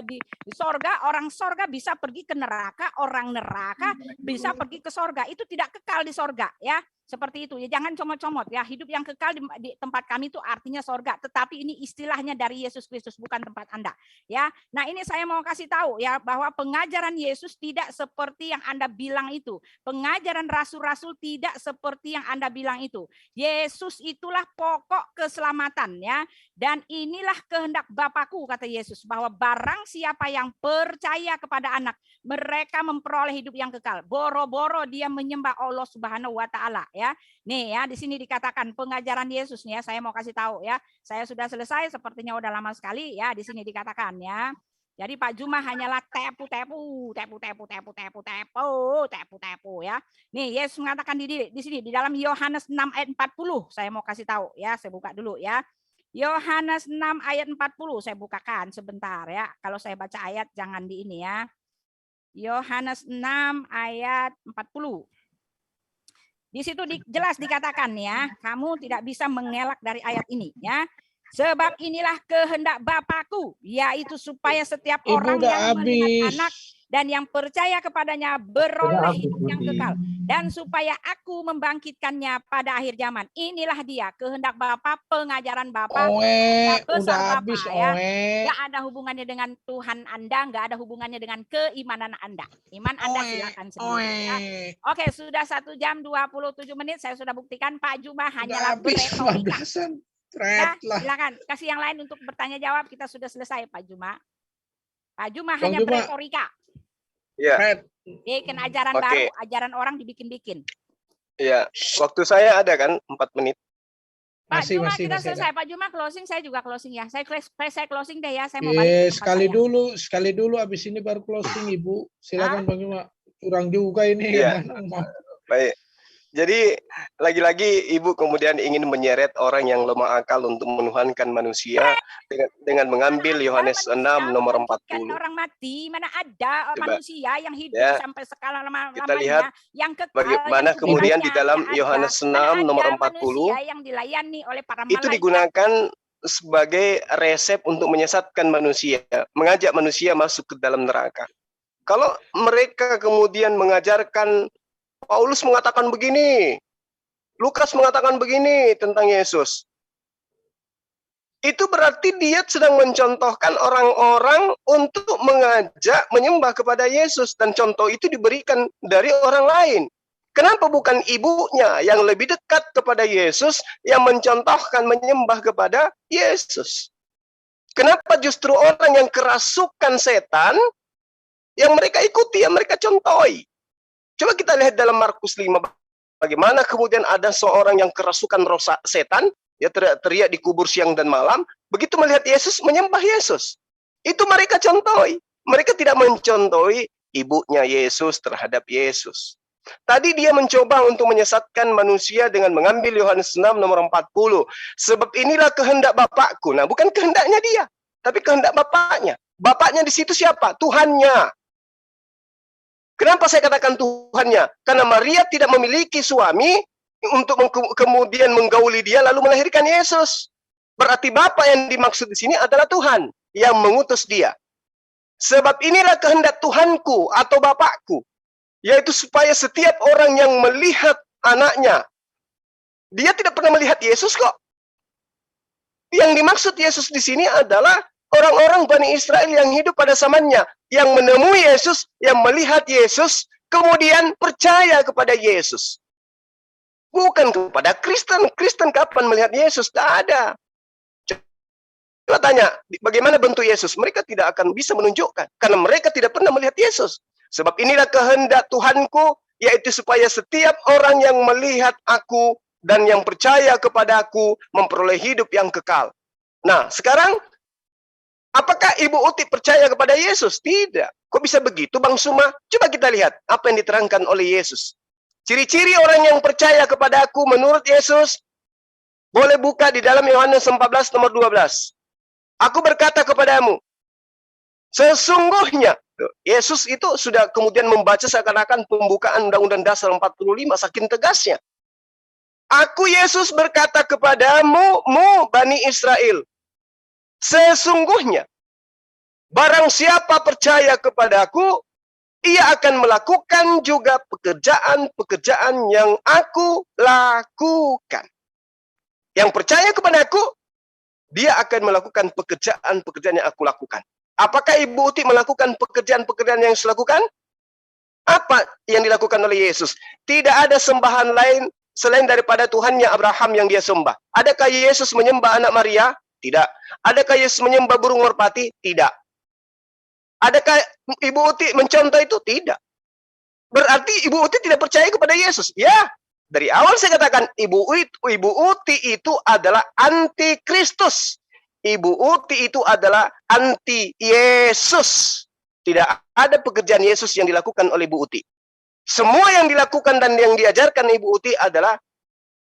di surga, orang surga bisa pergi ke neraka. Orang neraka bisa pergi ke sorga, itu tidak kekal di sorga ya, seperti itu ya. Jangan comot-comot ya, hidup yang kekal di tempat kami itu artinya sorga, tetapi ini istilahnya dari Yesus Kristus, bukan tempat Anda ya. Nah ini saya mau kasih tahu ya bahwa pengajaran Yesus tidak seperti yang Anda bilang itu, pengajaran rasul-rasul tidak seperti yang Anda bilang itu. Yesus itulah pokok keselamatan ya, dan inilah kehendak Bapakku kata Yesus, bahwa barang siapa yang percaya kepada anak, mereka memperoleh hidup yang kekal. Boro-boro dia menyembah Allah Subhanahu wa taala ya. Nih ya, di sini dikatakan pengajaran Yesus nih ya, saya mau kasih tahu ya. Saya sudah selesai, sepertinya udah lama sekali ya, di sini dikatakan ya. Jadi Pak Juma hanyalah tepu-tepu ya. Nih Yesus mengatakan di sini di dalam Yohanes 6 ayat 40. Saya mau kasih tahu ya, saya buka dulu ya. Yohanes 6 ayat 40 saya bukakan sebentar ya. Kalau saya baca ayat jangan di ini ya. Yohanes 6 ayat 40. Di situ jelas dikatakan ya, kamu tidak bisa mengelak dari ayat ini ya. Sebab inilah kehendak Bapakku, yaitu supaya setiap orang yang melihat anak dan yang percaya kepadanya beroleh hidup yang kekal, dan supaya aku membangkitkannya pada akhir zaman. Inilah dia kehendak Bapa, pengajaran Bapa, besar Bapa ya. Nggak ada hubungannya dengan Tuhan Anda, nggak ada hubungannya dengan keimanan Anda. Iman Anda silakan sendiri. Ya. Oke, sudah 1 jam 27 menit. Saya sudah buktikan Pak Juma hanyalah berretorika. Ya, silakan kasih yang lain untuk bertanya jawab. Kita sudah selesai Pak Juma. Pak Juma hanya berretorika. Ya. Bikin ajaran baru, ajaran orang dibikin-bikin. Ya, waktu saya ada kan 4 menit. Pak Juma kita selesai. Pak Juma closing, saya juga closing ya. Saya closing deh ya. Saya mau balik. Sekali dulu habis ini baru closing Ibu. Silakan Bang Juma. Kurang juga ini. Ya. Baik. Jadi lagi-lagi Ibu kemudian ingin menyeret orang yang lemah akal untuk menuhankan manusia dengan mengambil Yohanes 6 nomor 40. Orang mati, mana ada Coba, manusia yang hidup ya, sampai sekala kita lihat lamanya, yang kekal, bagaimana yang kemudian di sebenarnya, dalam nggak ada. Yohanes 6 Mana nomor ada 40 manusia yang dilayani oleh para itu malaikat. digunakan sebagai resep untuk menyesatkan manusia, mengajak manusia masuk ke dalam neraka. Kalau mereka kemudian mengajarkan, Paulus mengatakan begini, Lukas mengatakan begini tentang Yesus, itu berarti dia sedang mencontohkan orang-orang untuk mengajak menyembah kepada Yesus, dan contoh itu diberikan dari orang lain. Kenapa bukan ibunya yang lebih dekat kepada Yesus yang mencontohkan menyembah kepada Yesus? Kenapa justru orang yang kerasukan setan yang mereka ikuti, yang mereka contohi? Coba kita lihat dalam Markus 5, bagaimana kemudian ada seorang yang kerasukan roh setan, dia teriak di kubur siang dan malam, begitu melihat Yesus, menyembah Yesus. Itu mereka contohi. Mereka tidak mencontohi ibunya Yesus terhadap Yesus. Tadi dia mencoba untuk menyesatkan manusia dengan mengambil Yohanes 6 nomor 40. Sebab inilah kehendak Bapakku. Nah, bukan kehendaknya dia, tapi kehendak Bapaknya. Bapaknya di situ siapa? Tuhannya. Kenapa saya katakan Tuhannya? Karena Maria tidak memiliki suami untuk kemudian menggauli dia lalu melahirkan Yesus. Berarti Bapa yang dimaksud di sini adalah Tuhan yang mengutus dia. Sebab inilah kehendak Tuhanku atau Bapakku, yaitu supaya setiap orang yang melihat anaknya, dia tidak pernah melihat Yesus kok. Yang dimaksud Yesus di sini adalah orang-orang Bani Israel yang hidup pada zamannya, yang menemui Yesus, yang melihat Yesus, kemudian percaya kepada Yesus. Bukan kepada Kristen. Kristen kapan melihat Yesus? Tidak ada. Coba tanya, bagaimana bentuk Yesus? Mereka tidak akan bisa menunjukkan, karena mereka tidak pernah melihat Yesus. Sebab inilah kehendak Tuhanku, yaitu supaya setiap orang yang melihat aku dan yang percaya kepada aku memperoleh hidup yang kekal. Nah, sekarang apakah Ibu Uti percaya kepada Yesus? Tidak. Kok bisa begitu, Bang Suma? Coba kita lihat apa yang diterangkan oleh Yesus. Ciri-ciri orang yang percaya kepada aku menurut Yesus, boleh buka di dalam Yohanes 14 nomor 12. Aku berkata kepadamu, sesungguhnya, Yesus itu sudah kemudian membaca seakan-akan pembukaan Undang-Undang Dasar 45, saking tegasnya. Aku Yesus berkata kepadamu, Bani Israel, sesungguhnya, barang siapa percaya kepadaku, ia akan melakukan juga pekerjaan-pekerjaan yang aku lakukan. Yang percaya kepadaku, dia akan melakukan pekerjaan-pekerjaan yang aku lakukan. Apakah Ibu Uti melakukan pekerjaan-pekerjaan yang saya lakukan? Apa yang dilakukan oleh Yesus? Tidak ada sembahan lain selain daripada Tuhannya Abraham yang dia sembah. Adakah Yesus menyembah anak Maria? Tidak. Adakah Yesus menyembah burung merpati? Tidak. Adakah Ibu Uti mencontoh itu? Tidak. Berarti Ibu Uti tidak percaya kepada Yesus. Ya, dari awal saya katakan Ibu Uti itu adalah anti-Kristus. Ibu Uti itu adalah anti-Yesus. Tidak ada pekerjaan Yesus yang dilakukan oleh Ibu Uti. Semua yang dilakukan dan yang diajarkan Ibu Uti adalah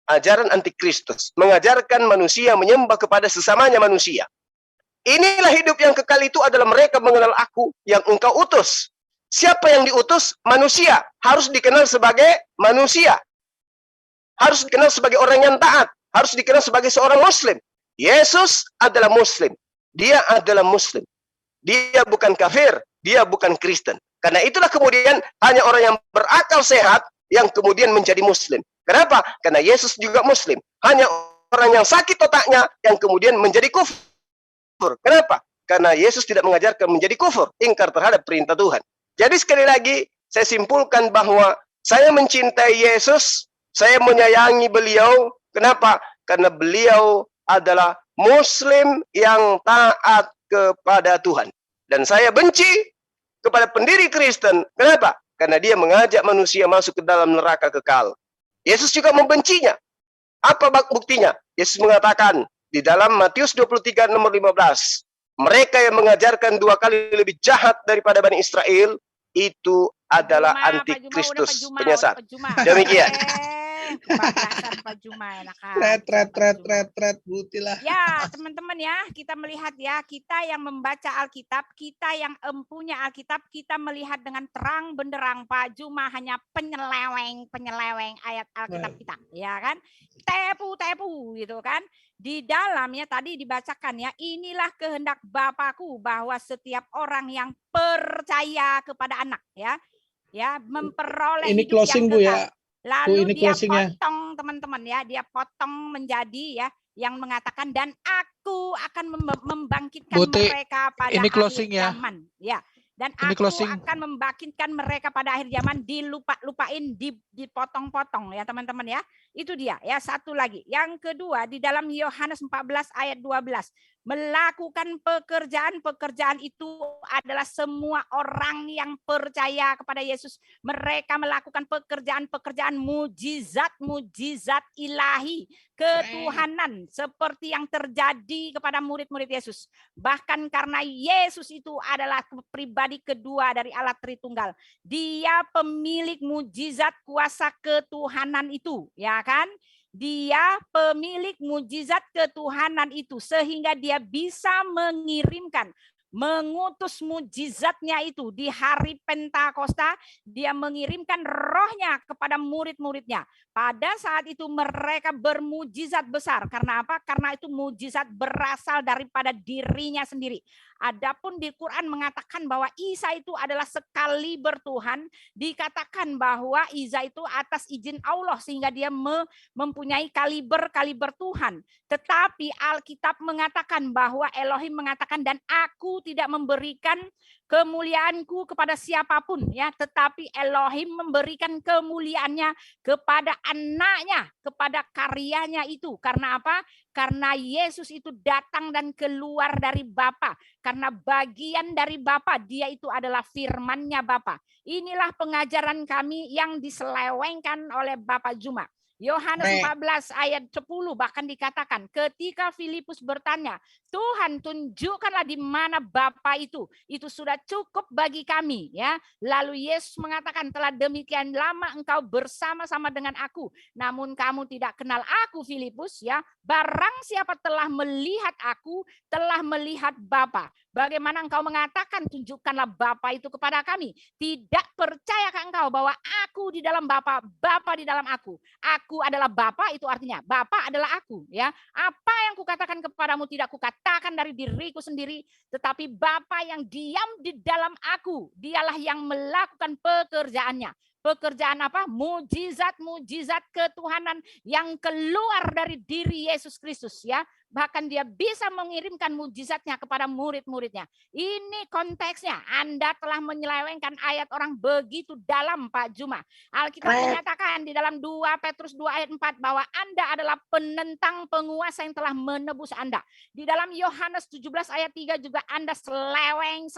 ajaran anti-Kristus. Mengajarkan manusia menyembah kepada sesamanya manusia. Inilah hidup yang kekal itu adalah mereka mengenal aku yang engkau utus. Siapa yang diutus? Manusia. Harus dikenal sebagai manusia. Harus dikenal sebagai orang yang taat. Harus dikenal sebagai seorang Muslim. Yesus adalah Muslim. Dia adalah Muslim. Dia bukan kafir. Dia bukan Kristen. Karena itulah kemudian hanya orang yang berakal sehat yang kemudian menjadi Muslim. Kenapa? Karena Yesus juga Muslim. Hanya orang yang sakit otaknya yang kemudian menjadi kufur. Kenapa? Karena Yesus tidak mengajarkan menjadi kufur, ingkar terhadap perintah Tuhan. Jadi sekali lagi, saya simpulkan bahwa saya mencintai Yesus, saya menyayangi beliau. Kenapa? Karena beliau adalah Muslim yang taat kepada Tuhan. Dan saya benci kepada pendiri Kristen. Kenapa? Karena dia mengajak manusia masuk ke dalam neraka kekal. Yesus juga membencinya. Apa buktinya? Yesus mengatakan di dalam Matius 23 nomor 15, mereka yang mengajarkan 2 kali lebih jahat daripada Bani Israel, itu adalah antikristus, penyesat. Demikian. kebablasan Pak Juma enak aja, Pak Juma. Butilah. Ya, teman-teman ya, kita melihat ya, kita yang membaca Alkitab, kita yang punya Alkitab, kita melihat dengan terang benderang Pak Juma hanya penyeleweng ayat Alkitab kita, ya kan? Tepu gitu kan. Di dalamnya tadi dibacakan ya, inilah kehendak Bapakku bahwa setiap orang yang percaya kepada anak ya, memperoleh Ini hidup closing yang Bu kekal. ya. Lalu ini dia closingnya. potong teman-teman ya, dia potong menjadi ya yang mengatakan dan aku akan membangkitkan mereka pada ini akhir closing ya. zaman ya. Dan Ini aku closing. akan membangkitkan mereka pada akhir zaman, dilupain, dipotong-potong ya teman-teman ya. Itu dia ya. Satu lagi. Yang kedua di dalam Yohanes 14 ayat 12. Melakukan pekerjaan itu adalah semua orang yang percaya kepada Yesus. Mereka melakukan pekerjaan mujizat ilahi, ketuhanan seperti yang terjadi kepada murid-murid Yesus. Bahkan karena Yesus itu adalah pribadi kedua dari Allah Tritunggal. Dia pemilik mujizat kuasa ketuhanan itu, ya kan? Dia pemilik mujizat ketuhanan itu sehingga dia bisa mengutus mujizatnya itu di hari Pentakosta. Dia mengirimkan rohnya kepada murid-muridnya. Pada saat itu mereka bermujizat besar. Karena apa? Karena itu mujizat berasal daripada dirinya sendiri. Adapun di Quran mengatakan bahwa Isa itu adalah sekali bertuhan, dikatakan bahwa Isa itu atas izin Allah sehingga dia mempunyai kaliber Tuhan. Tetapi Alkitab mengatakan bahwa Elohim mengatakan dan aku tidak memberikan kemuliaanku kepada siapapun ya, tetapi Elohim memberikan kemuliaannya kepada anaknya, kepada karyanya itu. Karena apa? Karena Yesus itu datang dan keluar dari Bapa. Karena bagian dari Bapa, dia itu adalah firman-Nya Bapa. Inilah pengajaran kami yang diselewengkan oleh Bapak Juma. Yohanes 14 ayat 10 bahkan dikatakan ketika Filipus bertanya, Tuhan tunjukkanlah di mana Bapa itu sudah cukup bagi kami ya. Lalu Yesus mengatakan telah demikian lama engkau bersama-sama dengan aku, namun kamu tidak kenal aku Filipus ya. Barang siapa telah melihat aku telah melihat Bapa. Bagaimana engkau mengatakan tunjukkanlah Bapa itu kepada kami? Tidak percayakah engkau bahwa aku di dalam Bapa, Bapa di dalam aku? Aku adalah Bapa, itu artinya Bapa adalah aku ya. Apa yang kukatakan kepadamu tidak kukatakan dari diriku sendiri, tetapi Bapa yang diam di dalam aku, dialah yang melakukan pekerjaannya. Pekerjaan apa? Mujizat ketuhanan yang keluar dari diri Yesus Kristus ya. Bahkan dia bisa mengirimkan mujizatnya kepada murid-muridnya. Ini konteksnya. Anda telah menyelewengkan ayat orang begitu dalam Pak Juma. Alkitab menyatakan di dalam 2 Petrus 2 ayat 4 bahwa Anda adalah penentang penguasa yang telah menebus Anda. Di dalam Yohanes 17 ayat 3 juga Anda seleweng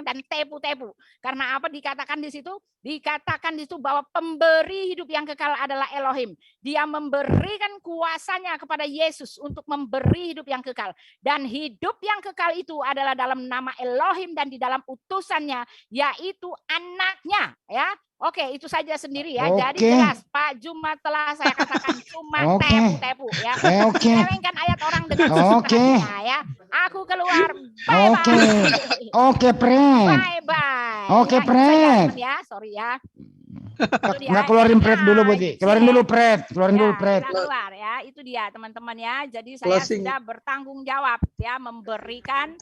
dan tepu-tepu. Karena apa dikatakan di situ? Dikatakan di situ bahwa pemberi hidup yang kekal adalah Elohim. Dia memberikan kuasanya kepada Yesus untuk memberi hidup yang kekal. Dan hidup yang kekal itu adalah dalam nama Elohim dan di dalam utusannya, yaitu anaknya. Ya, oke, itu saja sendiri ya. Jadi jelas Pak Juma telah saya katakan cuma tepu-tepu ya. Selewengkan ayat orang dengan setengahnya ya. Aku keluar. Bye-bye. Bye-bye. Oke, Pret. Ya, sorry ya. Nggak keluarin Pret dulu, Buti. Keluarin dulu Pret. Keluar ya, itu dia teman-teman ya. Jadi saya sudah bertanggung jawab ya, memberikan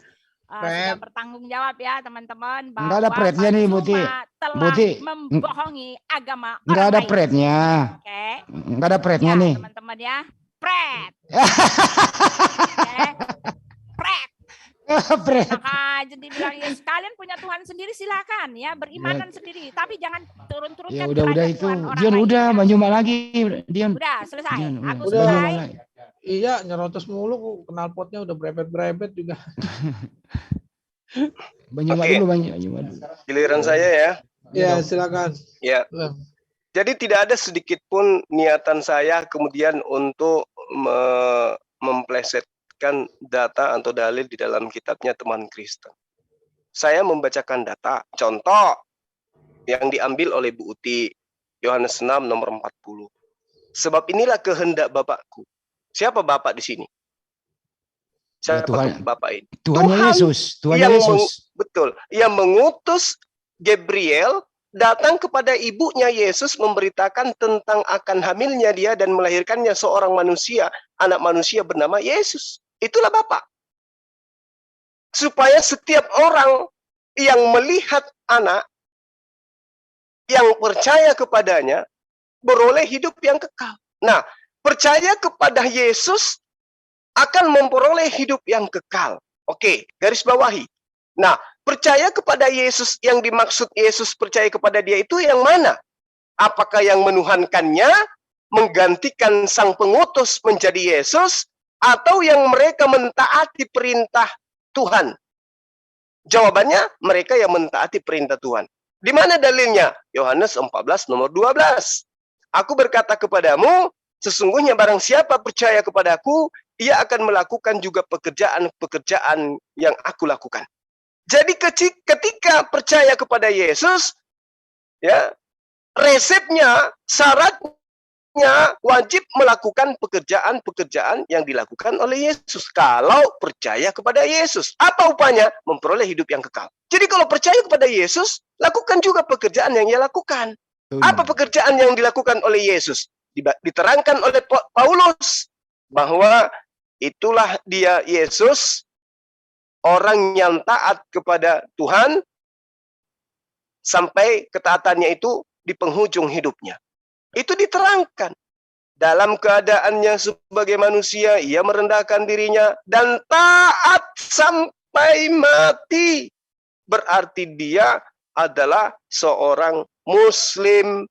sudah bertanggung jawab ya teman-teman. Nggak ada Pretnya nih, Buti. Telah membohongi agama orang nggak ada lain. Pretnya. Oke. Nggak ada Pretnya nih. Teman-teman ya. Pret. Pret. Maka jadi bilang ya sekalian punya Tuhan sendiri silakan ya, berimanan sendiri, tapi jangan turun-turunkan. Ya udah itu. Dian udah Banjuma lagi. Dian. Udah selesai. Aku udah. selesai. Iya, nyerocos mulu, knalpotnya udah berebet juga. Banjuma dulu, Banjuma dulu. Giliran saya ya. Ya, silakan. Ya. Jadi tidak ada sedikit pun niatan saya kemudian untuk memplesetkan data atau dalil di dalam kitabnya Teman Kristen. Saya membacakan data, contoh yang diambil oleh Bu Uti, Yohanes 6 nomor 40. Sebab inilah kehendak Bapakku. Siapa Bapak di sini? Siapa Tuhan, Bapak ini? Tuhan Yesus. Tuhan yang Yesus. betul, yang mengutus Gabriel datang kepada ibunya Yesus memberitakan tentang akan hamilnya dia dan melahirkannya seorang manusia, anak manusia bernama Yesus. Itulah Bapa. Supaya setiap orang yang melihat anak, yang percaya kepadanya, beroleh hidup yang kekal. Nah, percaya kepada Yesus akan memperoleh hidup yang kekal. Oke, garis bawahi. Nah, percaya kepada Yesus, yang dimaksud Yesus percaya kepada dia itu yang mana? Apakah yang menuhankannya, menggantikan sang pengutus menjadi Yesus, atau yang mereka mentaati perintah Tuhan? Jawabannya, mereka yang mentaati perintah Tuhan. Di mana dalilnya? Yohanes 14 nomor 12. Aku berkata kepadamu, sesungguhnya barang siapa percaya kepadaku, ia akan melakukan juga pekerjaan-pekerjaan yang aku lakukan. Jadi ketika percaya kepada Yesus, ya, resepnya, syaratnya wajib melakukan pekerjaan-pekerjaan yang dilakukan oleh Yesus. Kalau percaya kepada Yesus, apa upahnya? Memperoleh hidup yang kekal. Jadi kalau percaya kepada Yesus, lakukan juga pekerjaan yang ia lakukan. Apa pekerjaan yang dilakukan oleh Yesus? Diterangkan oleh Paulus bahwa itulah dia Yesus, orang yang taat kepada Tuhan sampai ketaatannya itu di penghujung hidupnya. Itu diterangkan. Dalam keadaannya sebagai manusia, ia merendahkan dirinya dan taat sampai mati. Berarti dia adalah seorang Muslim.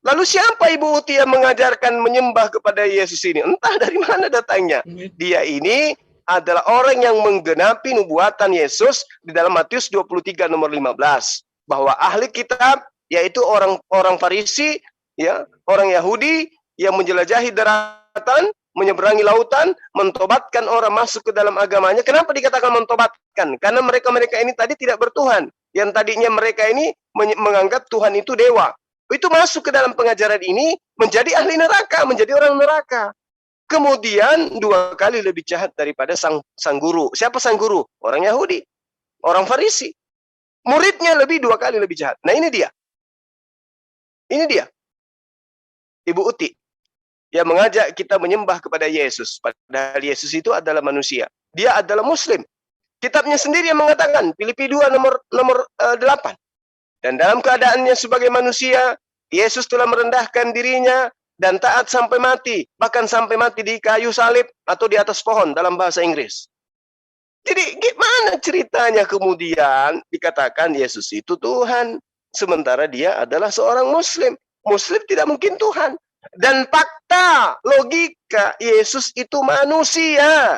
Lalu siapa Ibu Uti yang mengajarkan menyembah kepada Yesus ini? Entah dari mana datangnya. Dia ini adalah orang yang menggenapi nubuatan Yesus di dalam Matius 23 nomor 15. Bahwa ahli kitab, yaitu orang Farisi, ya, orang Yahudi yang menjelajahi daratan, menyeberangi lautan, mentobatkan orang masuk ke dalam agamanya. Kenapa dikatakan mentobatkan? Karena mereka-mereka ini tadi tidak bertuhan. Yang tadinya mereka ini menganggap Tuhan itu dewa. Itu masuk ke dalam pengajaran ini, menjadi ahli neraka, menjadi orang neraka. Kemudian 2 kali lebih jahat daripada sang guru. Siapa sang guru? Orang Yahudi, orang Farisi. Muridnya 2 kali lebih jahat. Nah, ini dia. Ini dia. Ibu Uti yang mengajak kita menyembah kepada Yesus. Padahal Yesus itu adalah manusia. Dia adalah Muslim. Kitabnya sendiri yang mengatakan, Filipi 2 nomor 8. Dan dalam keadaannya sebagai manusia, Yesus telah merendahkan dirinya dan taat sampai mati. Bahkan sampai mati di kayu salib atau di atas pohon dalam bahasa Inggris. Jadi gimana ceritanya kemudian dikatakan Yesus itu Tuhan. Sementara dia adalah seorang Muslim. Muslim tidak mungkin Tuhan. Dan fakta, logika, Yesus itu manusia.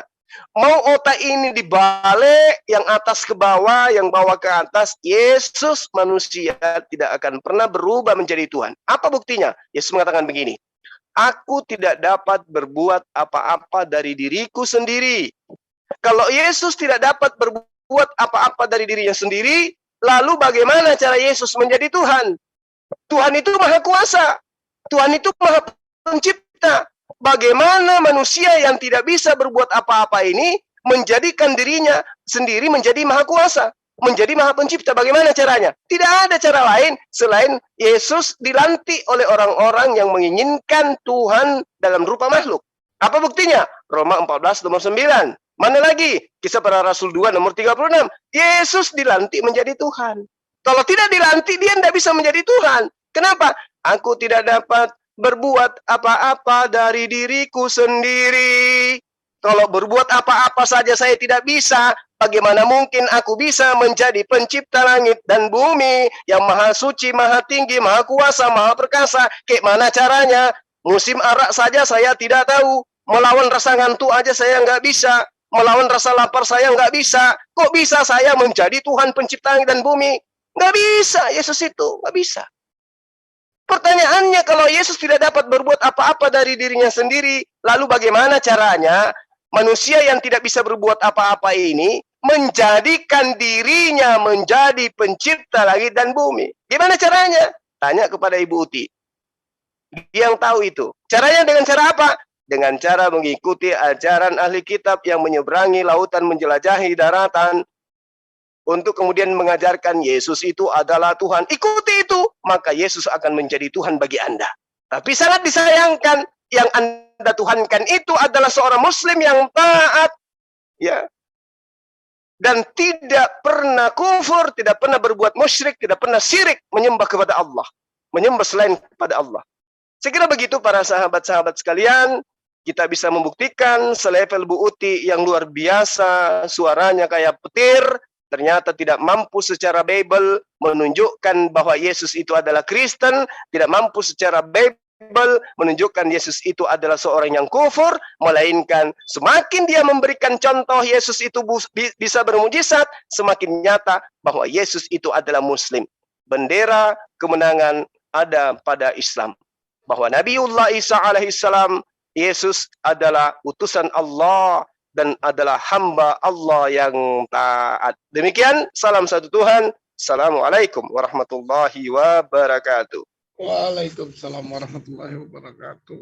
Mau otak ini dibalik, yang atas ke bawah, yang bawah ke atas, Yesus manusia tidak akan pernah berubah menjadi Tuhan. Apa buktinya? Yesus mengatakan begini, aku tidak dapat berbuat apa-apa dari diriku sendiri. Kalau Yesus tidak dapat berbuat apa-apa dari dirinya sendiri, lalu bagaimana cara Yesus menjadi Tuhan? Tuhan itu maha kuasa. Tuhan itu maha pencipta. Bagaimana manusia yang tidak bisa berbuat apa-apa ini menjadikan dirinya sendiri menjadi maha kuasa, menjadi maha pencipta? Bagaimana caranya? Tidak ada cara lain selain Yesus dilantik oleh orang-orang yang menginginkan Tuhan dalam rupa makhluk. Apa buktinya? Roma 14 nomor 9. Mana lagi? Kisah Para Rasul 2 nomor 36. Yesus dilantik menjadi Tuhan. Kalau tidak dilantik, dia tidak bisa menjadi Tuhan. Kenapa? Aku tidak dapat berbuat apa-apa dari diriku sendiri. Kalau berbuat apa-apa saja saya tidak bisa, bagaimana mungkin aku bisa menjadi pencipta langit dan bumi yang maha suci, maha tinggi, maha kuasa, maha perkasa? Bagaimana caranya? Musim arak saja saya tidak tahu. Melawan rasa ngantuk aja saya nggak bisa. Melawan rasa lapar saya nggak bisa. Kok bisa saya menjadi Tuhan pencipta langit dan bumi? Nggak bisa, Yesus itu nggak bisa. Pertanyaannya, kalau Yesus tidak dapat berbuat apa-apa dari dirinya sendiri, lalu bagaimana caranya manusia yang tidak bisa berbuat apa-apa ini menjadikan dirinya menjadi pencipta langit dan bumi? Gimana caranya? Tanya kepada Ibu Uti. Dia yang tahu itu. Caranya dengan cara apa? Dengan cara mengikuti ajaran ahli kitab yang menyeberangi lautan, menjelajahi daratan, untuk kemudian mengajarkan Yesus itu adalah Tuhan. Ikuti itu, maka Yesus akan menjadi Tuhan bagi Anda. Tapi sangat disayangkan, yang Anda tuhankan itu adalah seorang Muslim yang taat, ya, dan tidak pernah kufur, tidak pernah berbuat musyrik, tidak pernah syirik, menyembah kepada Allah, menyembah selain kepada Allah. Saya kira begitu para sahabat-sahabat sekalian, kita bisa membuktikan selevel Bu Uti yang luar biasa, suaranya kayak petir, ternyata tidak mampu secara Bible menunjukkan bahwa Yesus itu adalah Kristen, tidak mampu secara Bible menunjukkan Yesus itu adalah seorang yang kufur, melainkan semakin dia memberikan contoh Yesus itu bisa bermujizat, semakin nyata bahwa Yesus itu adalah Muslim. Bendera kemenangan ada pada Islam. Bahwa Nabiullah Isa alaihissalam, Yesus adalah utusan Allah dan adalah hamba Allah yang taat. Demikian, salam satu Tuhan. Assalamualaikum warahmatullahi wabarakatuh. Waalaikumsalam warahmatullahi wabarakatuh.